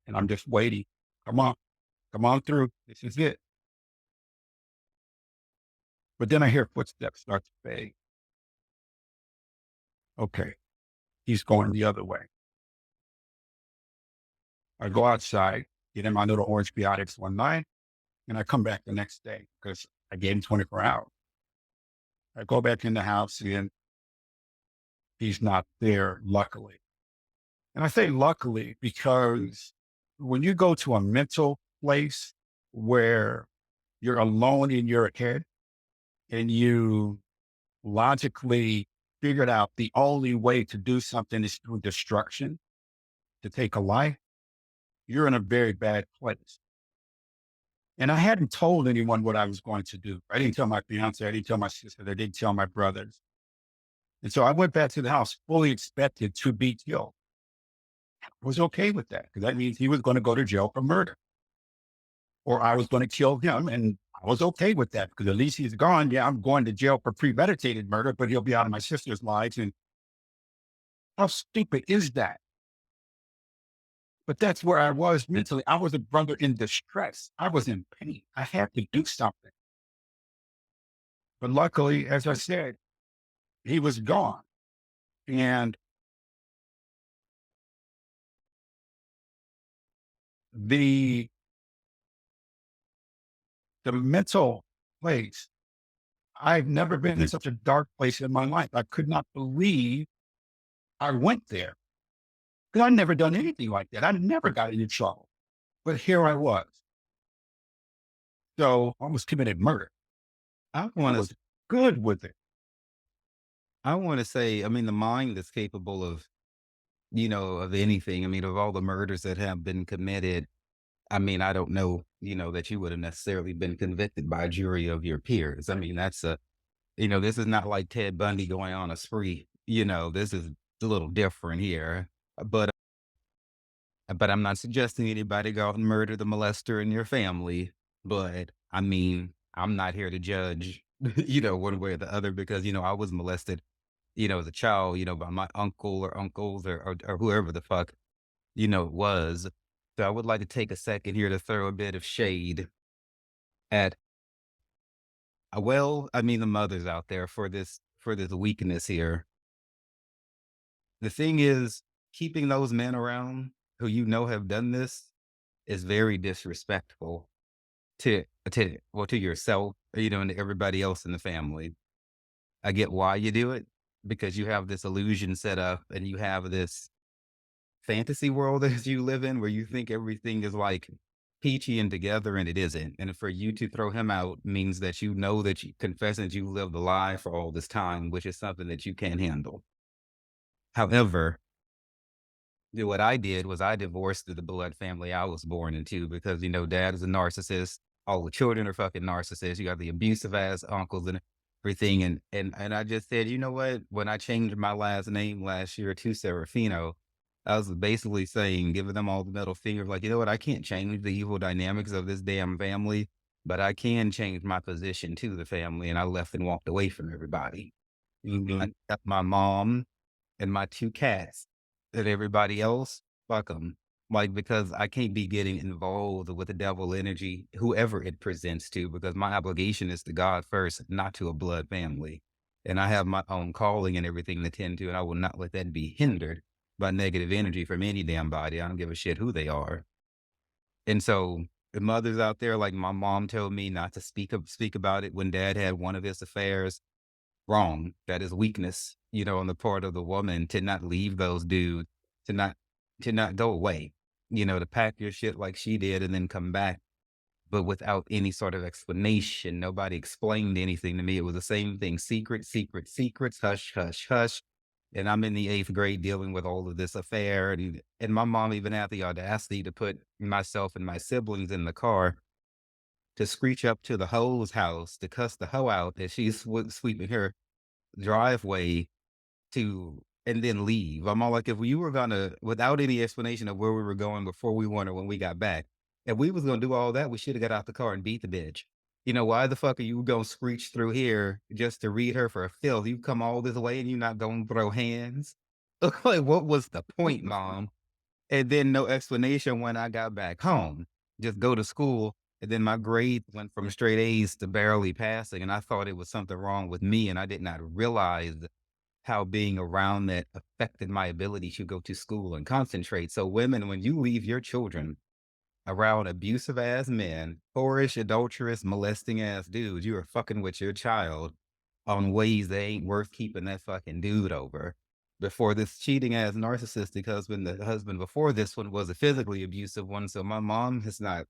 and I'm just waiting. Come on through. This is it. But then I hear footsteps start to fade. Okay, he's going the other way. I go outside, get in my little orange biotics one night, and I come back the next day because I gave him 24 hours. I go back in the house and he's not there, luckily. And I say luckily because when you go to a mental place where you're alone in your head and you logically figured out the only way to do something is through destruction, to take a life, you're in a very bad place. And I hadn't told anyone what I was going to do. I didn't tell my fiance. I didn't tell my sister. I didn't tell my brothers. And so I went back to the house fully expected to be killed. I was okay with that because that means he was going to go to jail for murder or I was going to kill him and I was okay with that because at least he's gone. Yeah, I'm going to jail for premeditated murder, but he'll be out of my sister's lives. And how stupid is that? But that's where I was mentally. I was a brother in distress. I was in pain. I had to do something. But luckily, as I said, he was gone. And the the mental place, I've never been in such a dark place in my life. I could not believe I went there. Because I'd never done anything like that. I never got into trouble. But here I was. So I almost committed murder. I I want to, was good with it. I want to say, I mean, the mind is capable of, of anything. I mean, of all the murders that have been committed, I mean, I don't know, that you would have necessarily been convicted by a jury of your peers. I mean, this is not like Ted Bundy going on a spree. This is a little different here. But but I'm not suggesting anybody go out and murder the molester in your family. But I mean, I'm not here to judge, one way or the other because, I was molested, as a child, by my uncle or uncles or whoever the fuck, it was. So I would like to take a second here to throw a bit of shade at, well, I mean, the mothers out there for this weakness here. The thing is, keeping those men around who have done this is very disrespectful to yourself, and to everybody else in the family. I get why you do it because you have this illusion set up and you have this fantasy world that you live in where you think everything is like peachy and together and it isn't. And for you to throw him out means that that you confessing that you lived a lie for all this time, which is something that you can't handle. However, what I did was I divorced the blood family I was born into because, dad is a narcissist. All the children are fucking narcissists. You got the abusive ass uncles and everything. And I just said, you know what? When I changed my last name last year to Serafino, I was basically saying, giving them all the middle finger, like, you know what? I can't change the evil dynamics of this damn family, but I can change my position to the family. And I left and walked away from everybody. I kept my mom and my 2 cats, and everybody else, fuck them. Like, because I can't be getting involved with the devil energy, whoever it presents to, because my obligation is to God first, not to a blood family. And I have my own calling and everything to tend to, and I will not let that be hindered by negative energy from any damn body. I don't give a shit who they are. And so the mothers out there, like my mom told me not to speak about it when dad had one of his affairs. Wrong. That is weakness, on the part of the woman to not leave those dudes, to not go away, to pack your shit like she did and then come back, but without any sort of explanation. Nobody explained anything to me. It was the same thing. Secret, secret, secrets, hush, hush, hush. And I'm in the 8th grade dealing with all of this affair. And my mom even had the audacity to put myself and my siblings in the car to screech up to the hoe's house to cuss the hoe out as she's sweeping her driveway to and then leave. I'm all like, if you were gonna, without any explanation of where we were going before we went or when we got back, if we was gonna do all that, we should have got out the car and beat the bitch. Why the fuck are you gonna screech through here just to read her for a filth? You come all this way and you not gonna throw hands? Like, what was the point, mom? And then no explanation when I got back home. Just go to school. And then my grades went from straight A's to barely passing. And I thought it was something wrong with me. And I did not realize how being around that affected my ability to go to school and concentrate. So, women, when you leave your children around abusive ass men, whorish, adulterous, molesting ass dudes, you are fucking with your child on ways they ain't worth keeping that fucking dude over. Before this cheating ass narcissistic husband, the husband before this one was a physically abusive one. So my mom has not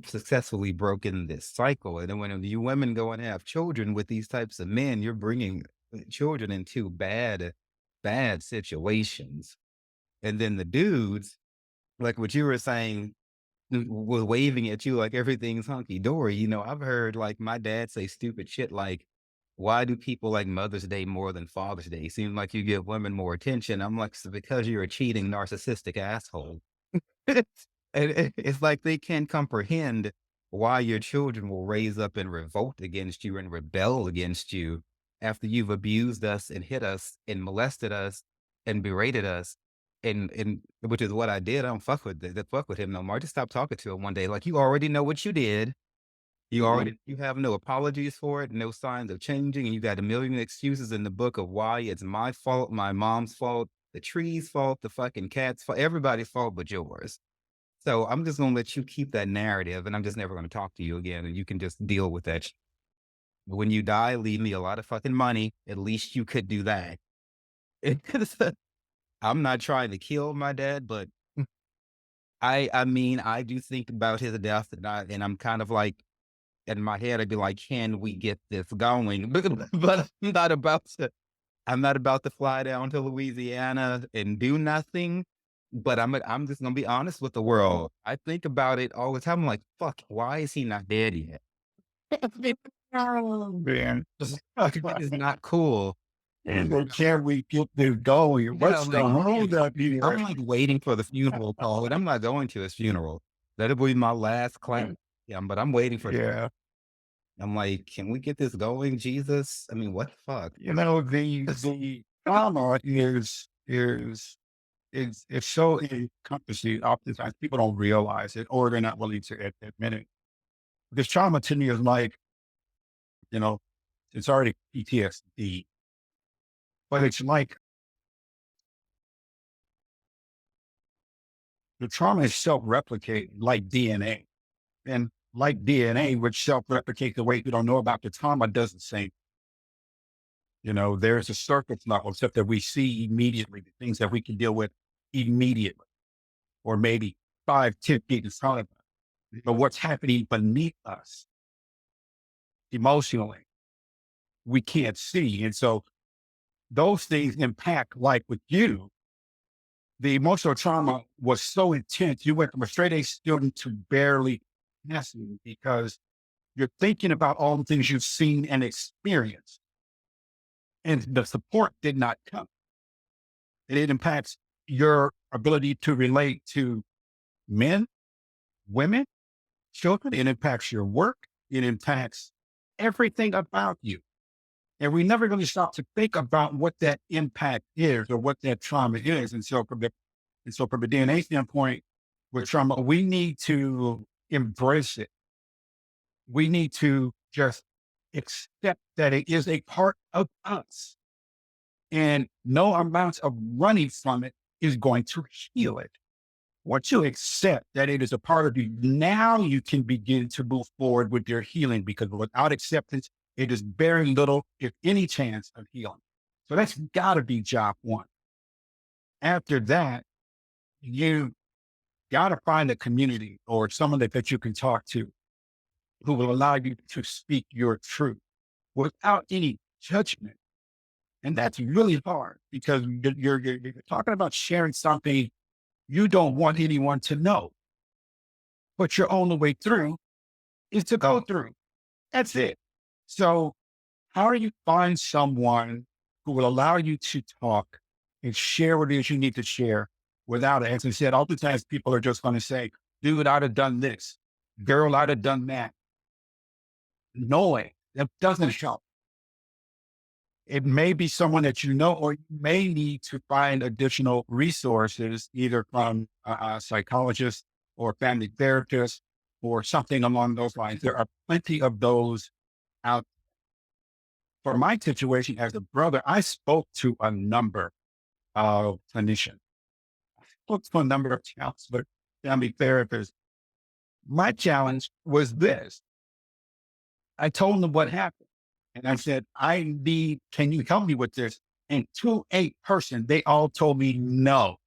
successfully broken this cycle. And then when you women go and have children with these types of men, you're bringing children into bad, bad situations. And then the dudes, like what you were saying, was waving at you like everything's hunky dory. I've heard like my dad say stupid shit like, why do people like Mother's Day more than Father's Day? Seems like you give women more attention. I'm like, "It's because you're a cheating, narcissistic asshole." And it's like they can't comprehend why your children will raise up and revolt against you and rebel against you after you've abused us and hit us and molested us and berated us. And which is what I did. I don't fuck with him no more. I just stopped talking to him one day. Like, you already know what you did. You have no apologies for it, no signs of changing, and you got a million excuses in the book of why it's my fault, my mom's fault, the tree's fault, the fucking cat's fault, everybody's fault but yours. So I'm just gonna let you keep that narrative, and I'm just never gonna talk to you again, and you can just deal with that. When you die, leave me a lot of fucking money. At least you could do that. I'm not trying to kill my dad, but I mean, I do think about his death, and I'm kind of like, in my head, I'd be like, "Can we get this going?" But I'm not about to fly down to Louisiana and do nothing. But I'm just gonna be honest with the world. I think about it all the time. I'm like, "Fuck, why is he not dead yet?" Oh, man. That is not cool. And then can we get this going? Yeah, What's the like, hold up I'm here? like waiting for the funeral call, and I'm not going to his funeral. That'll be my last claim. Yeah, but I'm waiting for. Yeah. I'm like, "Can we get this going, Jesus?" I mean, what the fuck? The trauma is it's so encompassing. Oftentimes people don't realize it or they're not willing to admit it. This trauma to me is like, you know, it's already PTSD, but it's like the trauma is self-replicating like DNA. And like DNA, which self-replicate the way you don't know about the trauma does the same. There's a surface level stuff that we see immediately, the things that we can deal with immediately, or maybe 5, 10 feet in front of us. But what's happening beneath us emotionally, we can't see. And so those things impact, like with you, the emotional trauma was so intense. You went from a straight A student to barely passing because you're thinking about all the things you've seen and experienced, and the support did not come. And it impacts your ability to relate to men, women, children. It impacts your work. It impacts everything about you. And we never really stop to think about what that impact is or what that trauma is. And so from a DNA standpoint, with trauma, we need to embrace it. We need to just accept that it is a part of us. And no amount of running from it is going to heal it. Once you accept that it is a part of you, now you can begin to move forward with your healing, because without acceptance, it is very little, if any, chance of healing. So that's got to be job one. After that, you got to find a community or someone that you can talk to who will allow you to speak your truth without any judgment. And that's really hard because you're talking about sharing something you don't want anyone to know, but your only way through is to go through. That's it. So how do you find someone who will allow you to talk and share what it is you need to share without it? As I said, oftentimes people are just going to say, dude, I'd have done this. Girl, I'd have done that. Knowing that doesn't help. It may be someone that you know, or you may need to find additional resources, either from a psychologist or family therapist or something along those lines. There are plenty of those out. For my situation as a brother, I spoke to a number of clinicians. I spoke to a number of counselors, family therapists. My challenge was this. I told them what happened. And I said, can you help me with this? And to a person, they all told me no.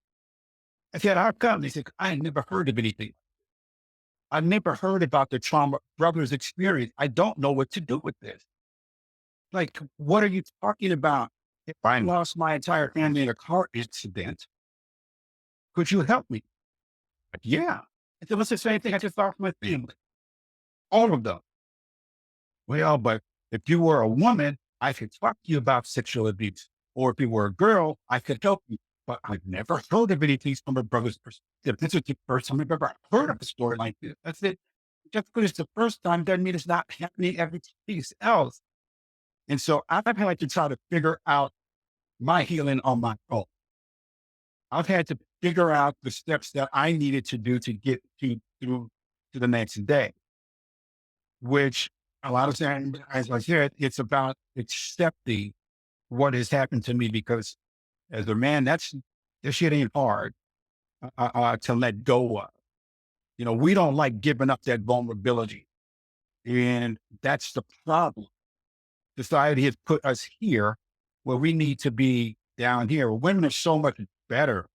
I said, how come? They said, I had never heard of anything. I never heard about the trauma brother's experience. I don't know what to do with this. Like, what are you talking about? If I lost my entire family in a car accident, could you help me? Yeah. I said, what's the same thing I just lost my family? All of them. Well, but if you were a woman, I could talk to you about sexual abuse. Or if you were a girl, I could help you. But I've never heard of anything from a brother's perspective. This is the first time I've ever heard of a story like this. That's it. Just because it's the first time doesn't mean it's not happening every piece else. And so I've had to try to figure out my healing on my own. I've had to figure out the steps that I needed to do to get through to the next day, which a lot of times, as I said, it's about accepting what has happened to me because as a man, that shit ain't hard to let go of. You know, we don't like giving up that vulnerability. And that's the problem. Society has put us here where we need to be down here. Women are so much better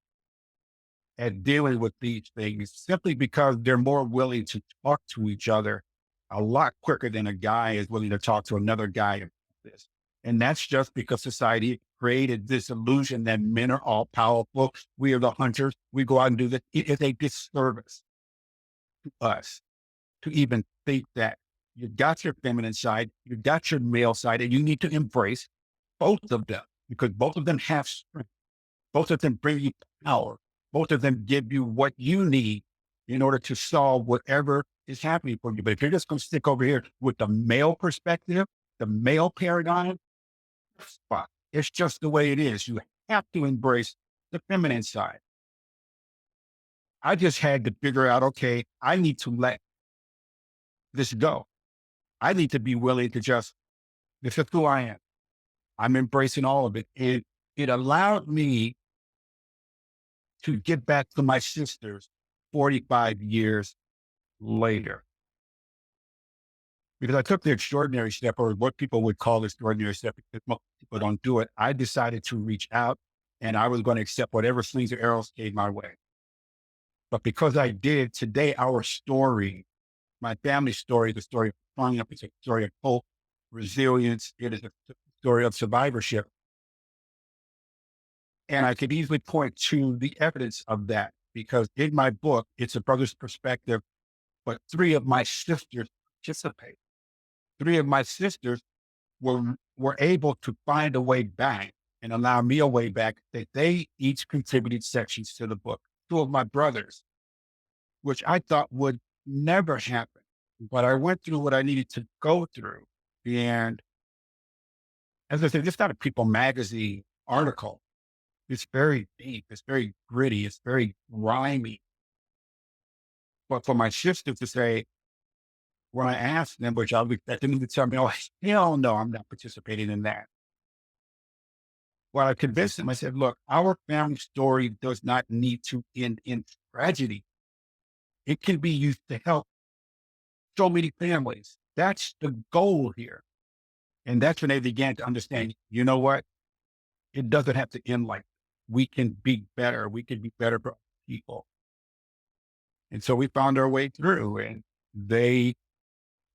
at dealing with these things simply because they're more willing to talk to each other a lot quicker than a guy is willing to talk to another guy about this. And that's just because society created this illusion that men are all powerful. We are the hunters. We go out and do this. It is a disservice to us to even think that you've got your feminine side, you've got your male side, and you need to embrace both of them because both of them have strength. Both of them bring you power. Both of them give you what you need in order to solve whatever is happening for you. But if you're just going to stick over here with the male perspective, the male paradigm, fuck, it's just the way it is. You have to embrace the feminine side. I just had to figure out, okay, I need to let this go. I need to be willing to just, this is who I am. I'm embracing all of it. And it allowed me to get back to my sisters 45 years later. Because I took the extraordinary step, or what people would call the extraordinary step, because most people don't do it. I decided to reach out and I was going to accept whatever slings or arrows came my way. But because I did, today our story, my family story, the story of triumph, it's a story of hope, resilience. It is a story of survivorship. And I could easily point to the evidence of that because in my book, it's a brother's perspective, but three of my sisters participate. Three of my sisters were able to find a way back and allow me a way back that they each contributed sections to the book. Two of my brothers, which I thought would never happen, but I went through what I needed to go through. And as I said, it's not a People magazine article. It's very deep. It's very gritty. It's very grimy. But for my sister to say, when I asked them, which I'll be expecting them to tell me, oh, hell no, I'm not participating in that. Well, I convinced them. I said, look, our family story does not need to end in tragedy. It can be used to help so many families. That's the goal here. And that's when they began to understand, you know what? It doesn't have to end like that. We can be better. We can be better for people. And so we found our way through and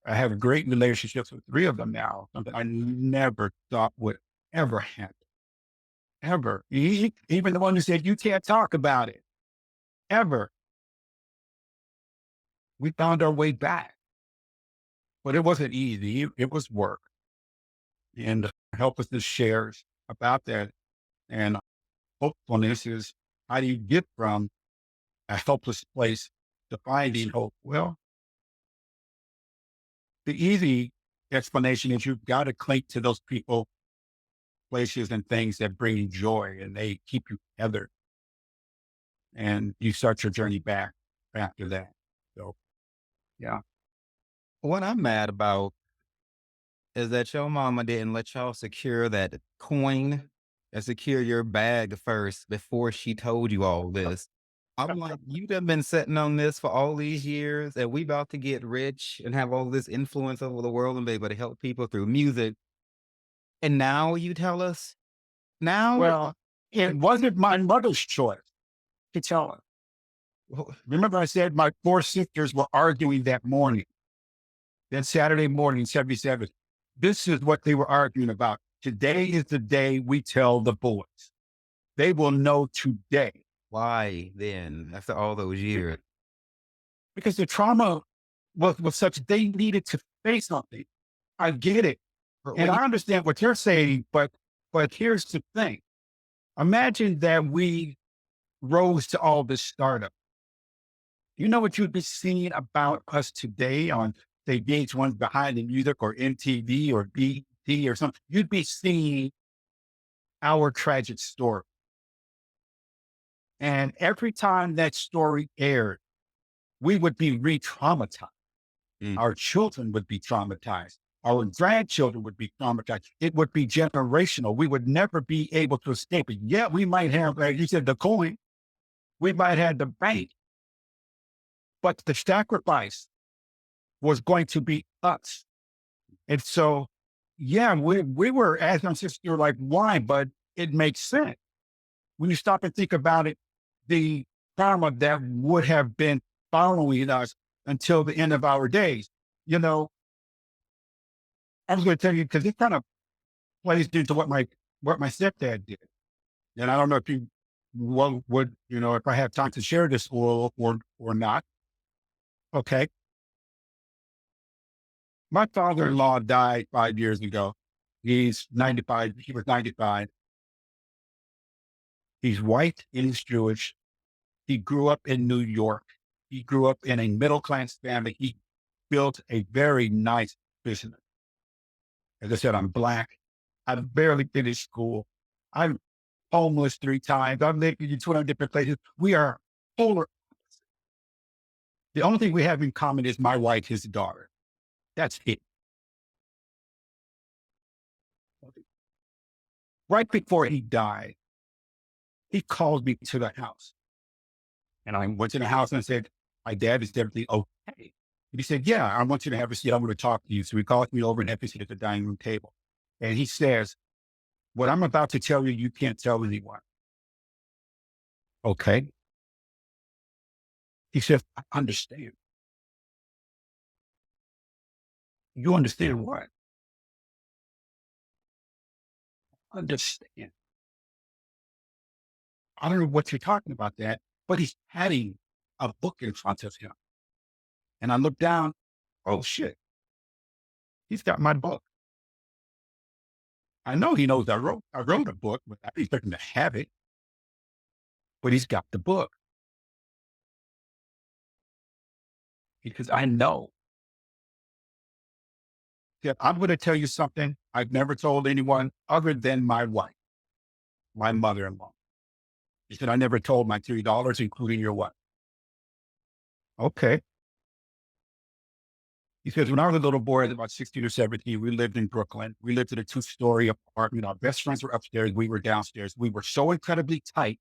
I have great relationships with three of them now. Something I never thought would ever happen. Ever. Even the one who said, you can't talk about it. Ever. We found our way back. But it wasn't easy. It was work. And Helplessness shares about that. And hopefulness is how do you get from a helpless place to finding hope? Well, the easy explanation is you've got to cling to those people, places, and things that bring you joy and they keep you tethered. And you start your journey back after that. So, yeah. What I'm mad about is that your mama didn't let y'all secure that coin and secure your bag first before she told you all this. I'm like, you done been sitting on this for all these years, and we about to get rich and have all this influence over the world and be able to help people through music. And now you tell us? Now? Well, it wasn't my mother's choice to tell her. Remember, I said my four sisters were arguing that morning, that Saturday morning, 77. This is what they were arguing about. Today is the day we tell the boys. They will know today. Why then, after all those years? Because the trauma was such, they needed to face something. I get it. And I understand what you're saying, but here's the thing. Imagine that we rose to all this stardom You know what you'd be seeing about us today on, say, VH1's Behind the Music or MTV or BT or something? You'd be seeing our tragic story. And every time that story aired, we would be re traumatized. Mm, Our children would be traumatized. Our grandchildren would be traumatized. It would be generational. We would never be able to escape it. Yeah, we might have, like you said, the coin, we might have the bank, but the sacrifice was going to be us. And so, yeah, we were, as my sister, you're like, why? But it makes sense. When you stop and think about it, the trauma that would have been following us until the end of our days. You know, I was going to tell you because it kind of plays into what my stepdad did, and I don't know if you would if I have time to share this or not. Okay, my father-in-law died 5 years ago. He's 95. He was 95. He's white and he's Jewish. He grew up in New York. He grew up in a middle class family. He built a very nice business. As I said, I'm black. I barely finished school. I'm homeless 3 times. I've lived in 200 different places. We are polar. The only thing we have in common is my wife, his daughter. That's it. Right before he died, he called me to the house. And I went to the house and I said, my dad, is everything okay? And he said, yeah, I want you to have a seat. I want to talk to you. So he called me over and had a seat at the dining room table. And he says, what I'm about to tell you, you can't tell anyone. Okay. He said, I understand. You understand what? Understand. I don't know what you're talking about that, but he's having a book in front of him. And I look down, oh shit, he's got my book. I know he knows I wrote a book, but I didn't expect him to have it, but he's got the book because I know that I'm going to tell you something I've never told anyone other than my wife, my mother-in-law. He said, I never told my $3, including your wife. Okay. He says, when I was a little boy, about 16 or 17, we lived in Brooklyn. We lived in a 2-story apartment. Our best friends were upstairs. We were downstairs. We were so incredibly tight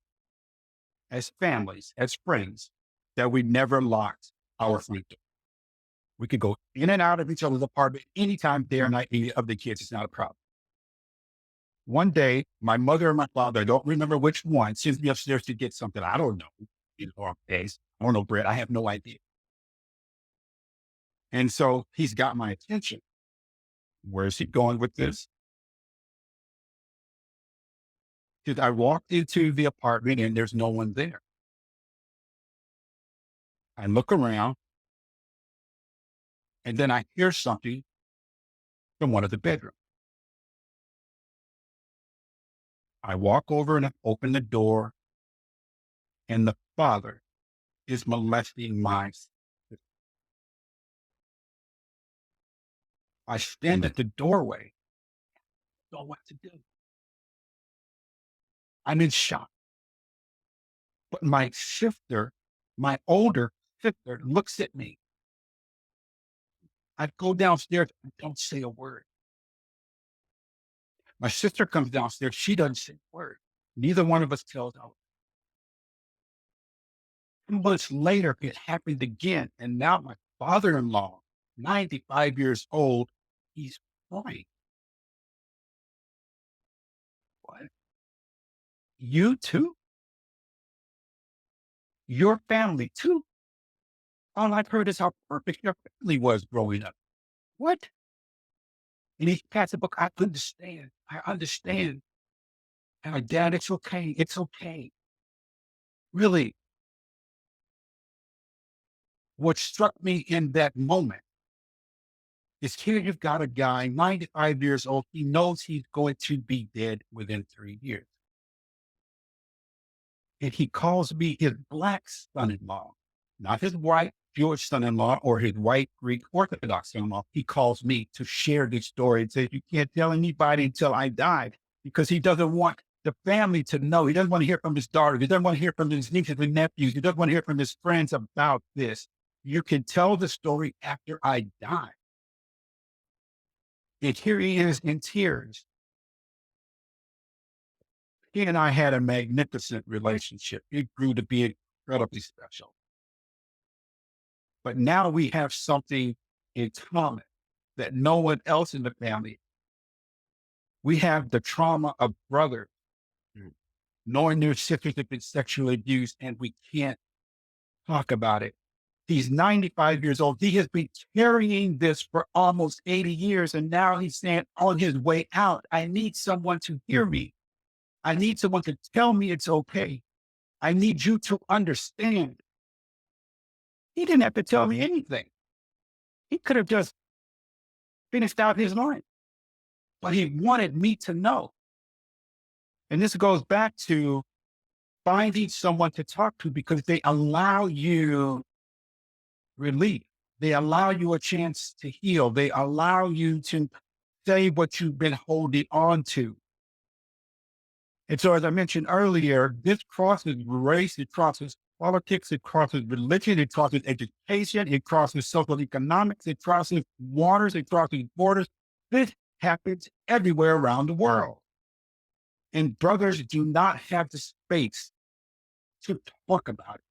as families, as friends, that we never locked our front door. We could go in and out of each other's apartment anytime, day or night, any of the kids. It's not a problem. One day, my mother and my father, I don't remember which one, sends me upstairs to get something. I don't know. Days. I don't know, Brett. I have no idea. And so he's got my attention. Where's he going with this? Because I walked into the apartment and there's no one there. I look around and then I hear something from one of the bedrooms. I walk over and I open the door and the father is molesting my sister. I stand at the doorway, don't know what to do. I'm in shock. But my sister, my older sister, looks at me. I go downstairs and don't say a word. My sister comes downstairs. She doesn't say a word. Neither one of us tells her. 2 months later, it happened again. And now my father-in-law, 95 years old, he's crying. What? You too? Your family too? All I've heard is how perfect your family was growing up. What? And he passed the book. I understand. I understand. And my dad, it's okay. It's okay. Really, what struck me in that moment is here you've got a guy, 95 years old. He knows he's going to be dead within 3 years. And he calls me his black son-in-law. not his white Jewish son-in-law or his white Greek Orthodox son-in-law. He calls me to share this story and says, "You can't tell anybody until I die," because he doesn't want the family to know. He doesn't want to hear from his daughter. He doesn't want to hear from his nieces and nephews. He doesn't want to hear from his friends about this. You can tell the story after I die. And here he is in tears. He and I had a magnificent relationship. It grew to be incredibly special. But now we have something in common that no one else in the family. We have the trauma of brothers knowing their sisters have been sexually abused, and we can't talk about it. He's 95 years old. He has been carrying this for almost 80 years. And now he's saying on his way out, I need someone to hear me. I need someone to tell me it's okay. I need you to understand. He didn't have to tell me anything. He could have just finished out his line, but he wanted me to know. And this goes back to finding someone to talk to because they allow you relief. They allow you a chance to heal. They allow you to say what you've been holding on to. And so, as I mentioned earlier, this crosses race, it crosses politics, it crosses religion, it crosses education, it crosses social economics, it crosses waters, it crosses borders. This happens everywhere around the world. And brothers do not have the space to talk about it,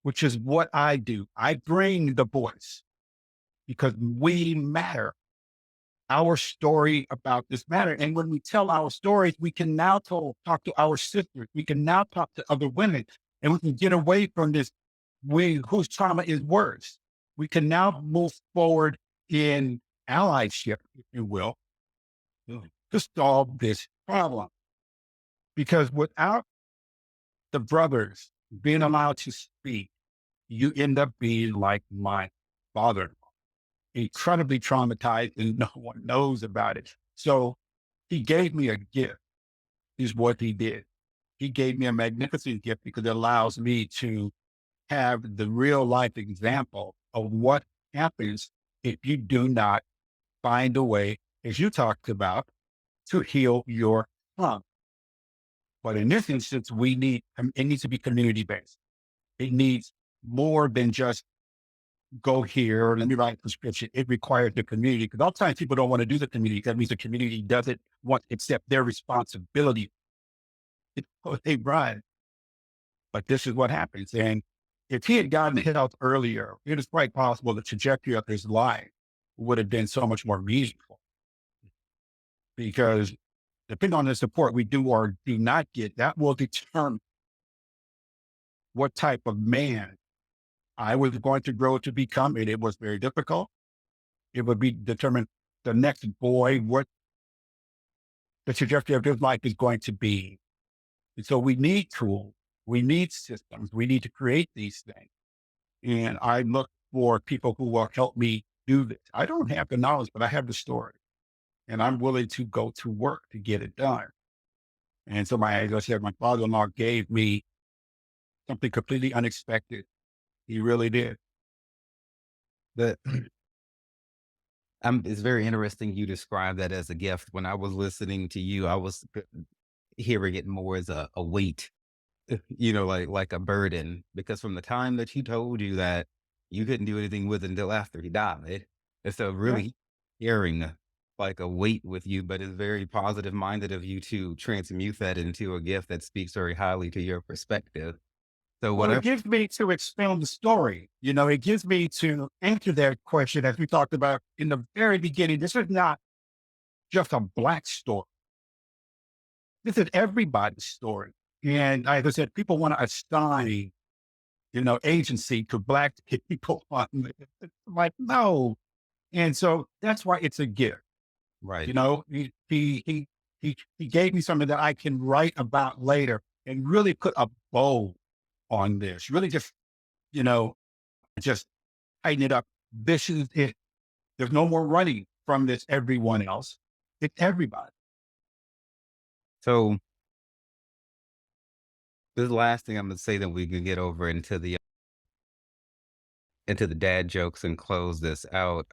which is what I do. I bring the voice because we matter. Our story about this matter. And when we tell our stories, we can now talk to our sisters. We can now talk to other women and we can get away from this whose trauma is worse. We can now move forward in allyship, if you will, to solve this problem. Because without the brothers being allowed to speak, you end up being like my father, incredibly traumatized and no one knows about it. So he gave me a gift, is what he did. He gave me a magnificent gift because it allows me to have the real life example of what happens if you do not find a way, as you talked about, to heal your trauma. But in this instance, it needs to be community based. It needs more than just go here, let me write a prescription. It requires the community because a lot of times people don't want to do the community. That means the community doesn't want to accept their responsibility. They run. But this is what happens. And if he had gotten help earlier, it is quite possible the trajectory of his life would have been so much more meaningful because depending on the support we do or do not get, that will determine what type of man I was going to grow to become. And it was very difficult. It would be determined the next boy, what the trajectory of his life is going to be. And so we need tools, we need systems, we need to create these things. And I look for people who will help me do this. I don't have the knowledge, but I have the story. And I'm willing to go to work to get it done. And so as I said, my father-in-law gave me something completely unexpected. He really did. The it's very interesting you describe that as a gift. When I was listening to you, I was hearing it more as a weight, like a burden, because from the time that he told you that you couldn't do anything with it until after he died, and so Yeah. really hearing like a weight with you, but it's very positive minded of you to transmute that into a gift that speaks very highly to your perspective. So Well, it whatever, gives me to expound the story. It gives me to answer that question as we talked about in the very beginning. This is not just a Black story. This is everybody's story. And like I said, people want to assign, agency to Black people. Like, no. And so that's why it's a gift. right? He gave me something that I can write about later and really put a bow on this. Really you know, just tighten it up. This is it. There's no more running from this everyone else. It's everybody. So this last thing I'm gonna say that we can get over into the into the dad jokes and close this out.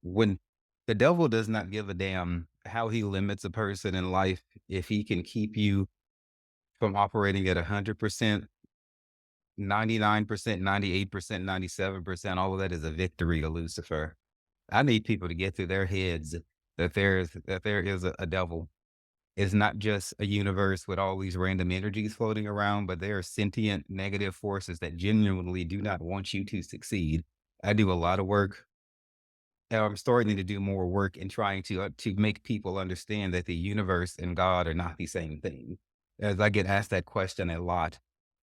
When the devil does not give a damn how he limits a person in life, if he can keep you from operating at 100%, 99%, 98%, 97%, all of that is a victory to Lucifer. I need people to get through their heads that there is a devil. It's not just a universe with all these random energies floating around, but there are sentient negative forces that genuinely do not want you to succeed. I do a lot of work. I'm starting to do more work in trying to make people understand that the universe and God are not the same thing. As I get asked that question a lot,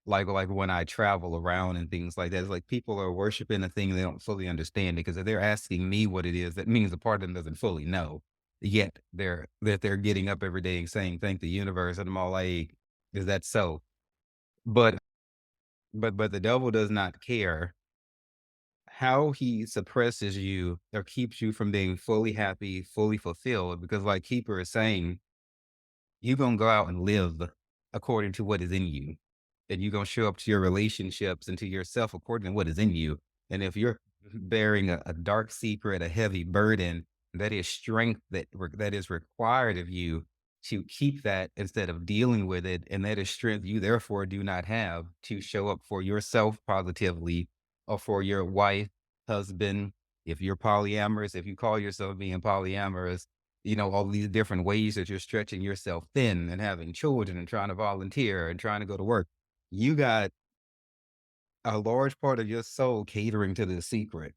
like when I travel around and things like that, it's like people are worshiping a thing they don't fully understand, because if they're asking me what it is, that means a part of them doesn't fully know. Yet they're getting up every day and saying thank the universe, and I'm all like, is that so? But but the devil does not care how he suppresses you or keeps you from being fully happy, fully fulfilled, because like Keeper is saying, you're gonna go out and live according to what is in you. And you're gonna show up to your relationships and to yourself according to what is in you. And if you're bearing a dark secret, a heavy burden, that is strength that is required of you to keep that instead of dealing with it. And that is strength you therefore do not have to show up for yourself positively, or for your wife, husband. If you're polyamorous, if you call yourself being polyamorous, all these different ways that you're stretching yourself thin and having children and trying to volunteer and trying to go to work. You got a large part of your soul catering to the secret.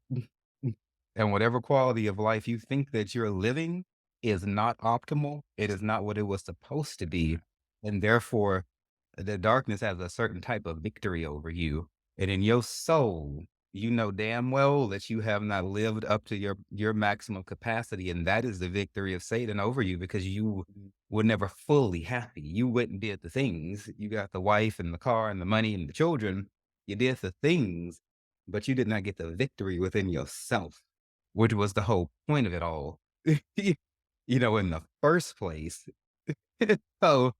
And whatever quality of life you think that you're living is not optimal. It is not what it was supposed to be. And therefore, the darkness has a certain type of victory over you. And in your soul, you know damn well that you have not lived up to your maximum capacity. And that is the victory of Satan over you, because you were never fully happy. You wouldn't be at the things. You got the wife and the car and the money and the children. You did the things, but you did not get the victory within yourself, which was the whole point of it all. In the first place. so,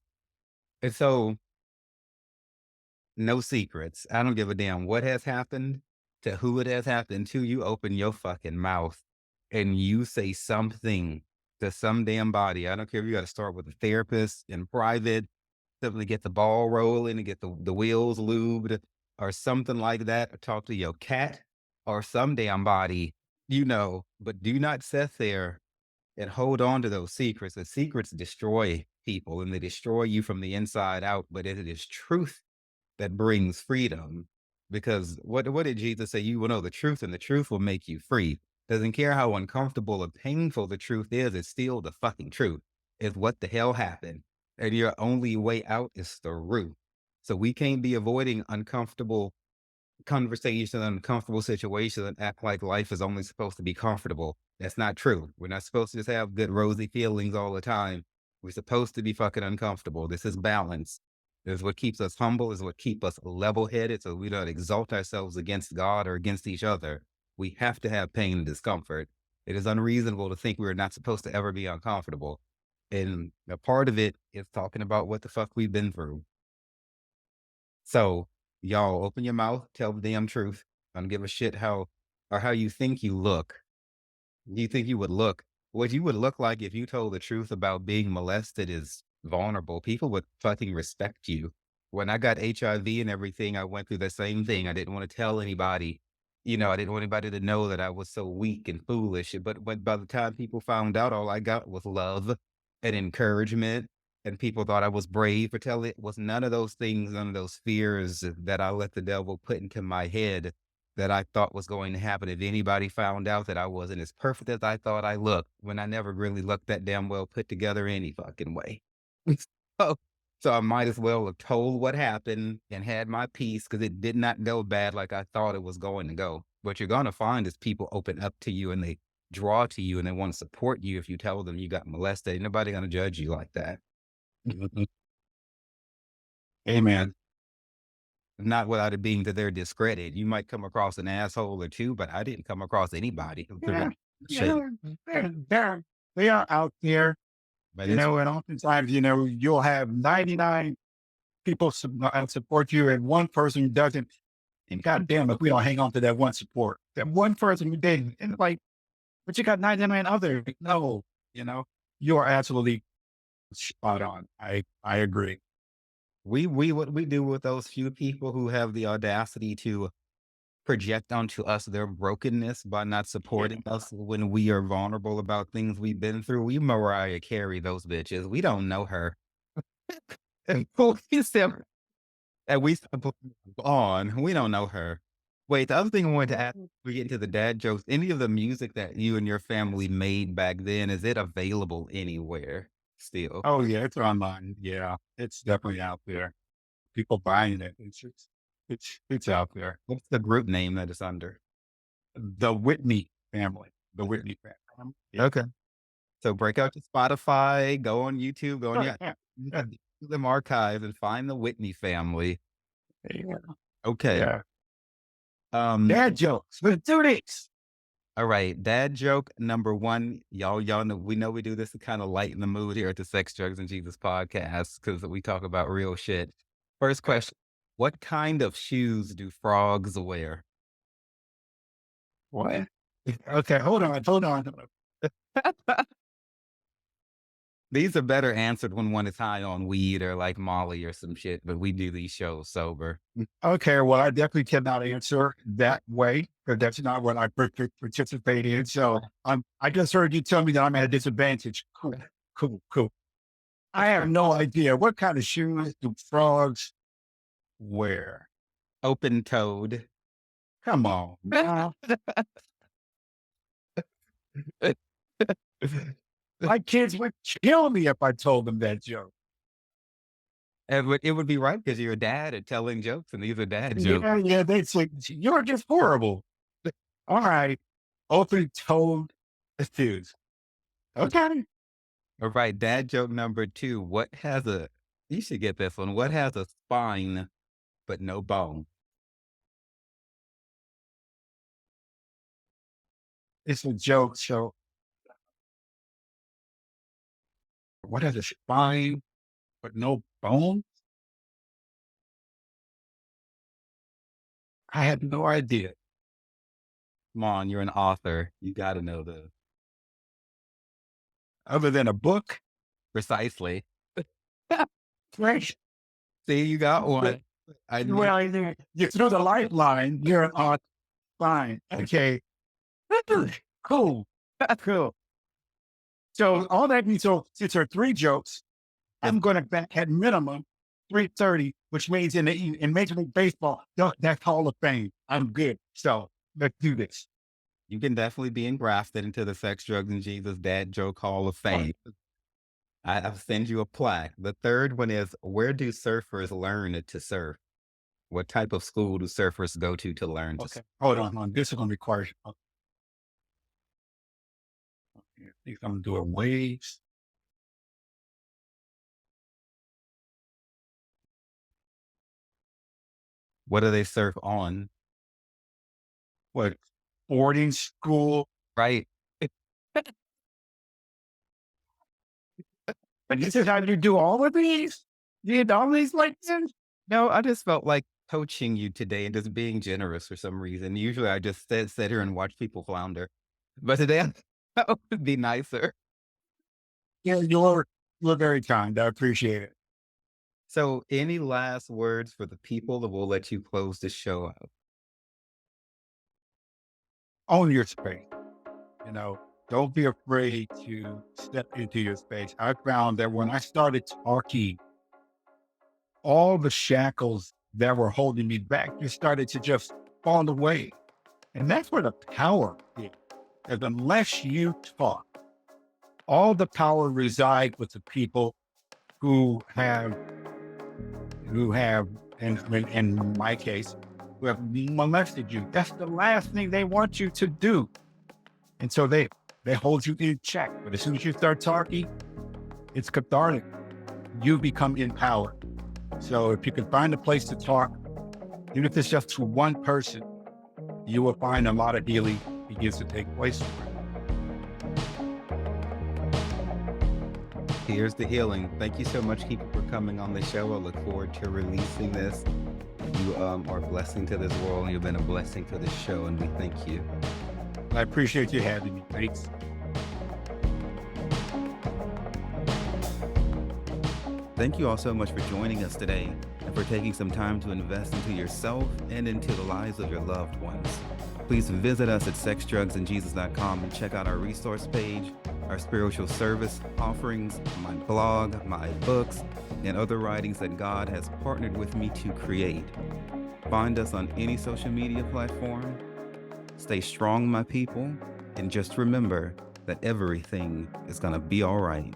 and so no secrets. I don't give a damn what has happened, to who it has happened to. You open your fucking mouth and you say something to some damn body. I don't care if you got to start with a therapist in private, simply get the ball rolling and get the wheels lubed or something like that, or talk to your cat or some damn body, but do not sit there and hold on to those secrets. The secrets destroy people and they destroy you from the inside out, but it is truth that brings freedom. Because what did Jesus say? You will know the truth, and the truth will make you free. Doesn't care how uncomfortable or painful the truth is, it's still the fucking truth. It's what the hell happened. And your only way out is through. So we can't be avoiding uncomfortable conversation, uncomfortable situations, and act like life is only supposed to be comfortable. That's not true. We're not supposed to just have good, rosy feelings all the time. We're supposed to be fucking uncomfortable. This is balance. This is what keeps us humble, is what keeps us level headed, so we don't exalt ourselves against God or against each other. We have to have pain and discomfort. It is unreasonable to think we're not supposed to ever be uncomfortable. And a part of it is talking about what the fuck we've been through. So, y'all open your mouth, tell the damn truth. I don't give a shit how you think you look. You think you would look. What you would look like if you told the truth about being molested is vulnerable. People would fucking respect you. When I got HIV and everything, I went through the same thing. I didn't want to tell anybody. I didn't want anybody to know that I was so weak and foolish. But by the time people found out, all I got was love and encouragement. And people thought I was brave for telling it. Was none of those things, none of those fears that I let the devil put into my head that I thought was going to happen if anybody found out that I wasn't as perfect as I thought I looked, when I never really looked that damn well put together any fucking way. so, so I might as well have told what happened and had my peace, because it did not go bad like I thought it was going to go. What you're going to find is people open up to you and they draw to you and they want to support you if you tell them you got molested. Ain't nobody going to judge you like that. Amen. Not without it being to their discredit. You might come across an asshole or two, but I didn't come across anybody who Yeah, shit. they are out there, But it's and oftentimes, you'll have 99 people support you and one person doesn't. And goddamn, if we don't hang on to that one support, that one person who did, and like, but you got 99 other. No, you know, you are absolutely spot on. I agree. We what we do with those few people who have the audacity to project onto us their brokenness by not Yeah. supporting us when we are vulnerable about things we've been through. We Mariah Carey those bitches. We don't know her. And we still and we still put on. We don't know her. Wait, the other thing I wanted to ask, we get into the dad jokes. Any of the music that you and your family made back then, is it available anywhere still? Oh yeah, it's online. Yeah, it's definitely out there. People buying it. It's out there. What's the group name that it's under? The Whitney family. The Whitney family. Yeah. Okay. So break out to Spotify, go on YouTube, go on Oh, your yeah. them archives and find the Whitney family. Yeah. Okay. Yeah. Um, Dad jokes. Let's do this. all right. Dad joke number one. Y'all know we do this to kind of lighten the mood here at the Sex, Drugs, and Jesus podcast because we talk about real shit. First question. What kind of shoes do frogs wear? What? Okay, hold on. These are better answered when one is high on weed or like Molly or some shit, but we do these shows sober. Okay, well, I definitely cannot answer that way because that's not what I participate in. So I just heard you tell me that I'm at a disadvantage. Cool, cool, cool. I have no idea what kind of shoes do frogs wear. Open toed. Come on. Now. My kids would kill me if I told them that joke. It would be right because you're a dad at telling jokes, and these are dad jokes. Yeah, yeah, they'd say, you're just horrible. All right. Open-toed shoes. Okay. All right, dad joke number two. You should get this one. What has a spine but no bone? It's a joke. So what has a spine but no bone? I had no idea. Come on, you're an author. You got to know the Other than a book. precisely. Fresh. See, you got one. I knew Well, you threw the lifeline. You're on fine. Okay. Cool. Cool. So all that means, so since there are three jokes, I'm going to bet at minimum 330, which means in Major League Baseball, that's Hall of Fame. I'm good. So let's do this. you can definitely be engrafted into the Sex, Drugs, and Jesus Dad Joke Hall of Fame. I'll send you a plaque. The third one is, where do surfers learn to surf? What type of school do surfers go to learn to Okay. surf? Hold on. This is going to require. Okay. I think I'm going to do it waves. What do they surf on? What? Boarding school. Right. And this is how you do all of these? You did all these like this? No, I just felt like coaching you today and just being generous for some reason. Usually I just sit here and watch people flounder. But today I thought it would be nicer. Yeah, you're very kind. I appreciate it. So any last words for the people that will let you close the show out? Own your space. You know, don't be afraid to step into your space. I found that when I started talking, all the shackles that were holding me back just started to just fall away. And that's where the power is. Because unless you talk, all the power resides with the people who have, and in my case, who have molested you. That's the last thing they want you to do. And so they hold you in check. But as soon as you start talking, it's cathartic. You become empowered. So if you can find a place to talk, even if it's just to one person, you will find a lot of healing begins to take place. Here's the healing. Thank you so much, Keeper, for coming on the show. I look forward to releasing this You are a blessing to this world, and you've been a blessing to this show, and we thank you. I appreciate you having me. Thanks. Thank you all so much for joining us today and for taking some time to invest into yourself and into the lives of your loved ones. Please visit us at sexdrugsandjesus.com and check out our resource page, our spiritual service offerings, my blog, my books, and other writings that God has partnered with me to create. Find us on any social media platform. Stay strong, my people, and just remember that everything is going to be all right.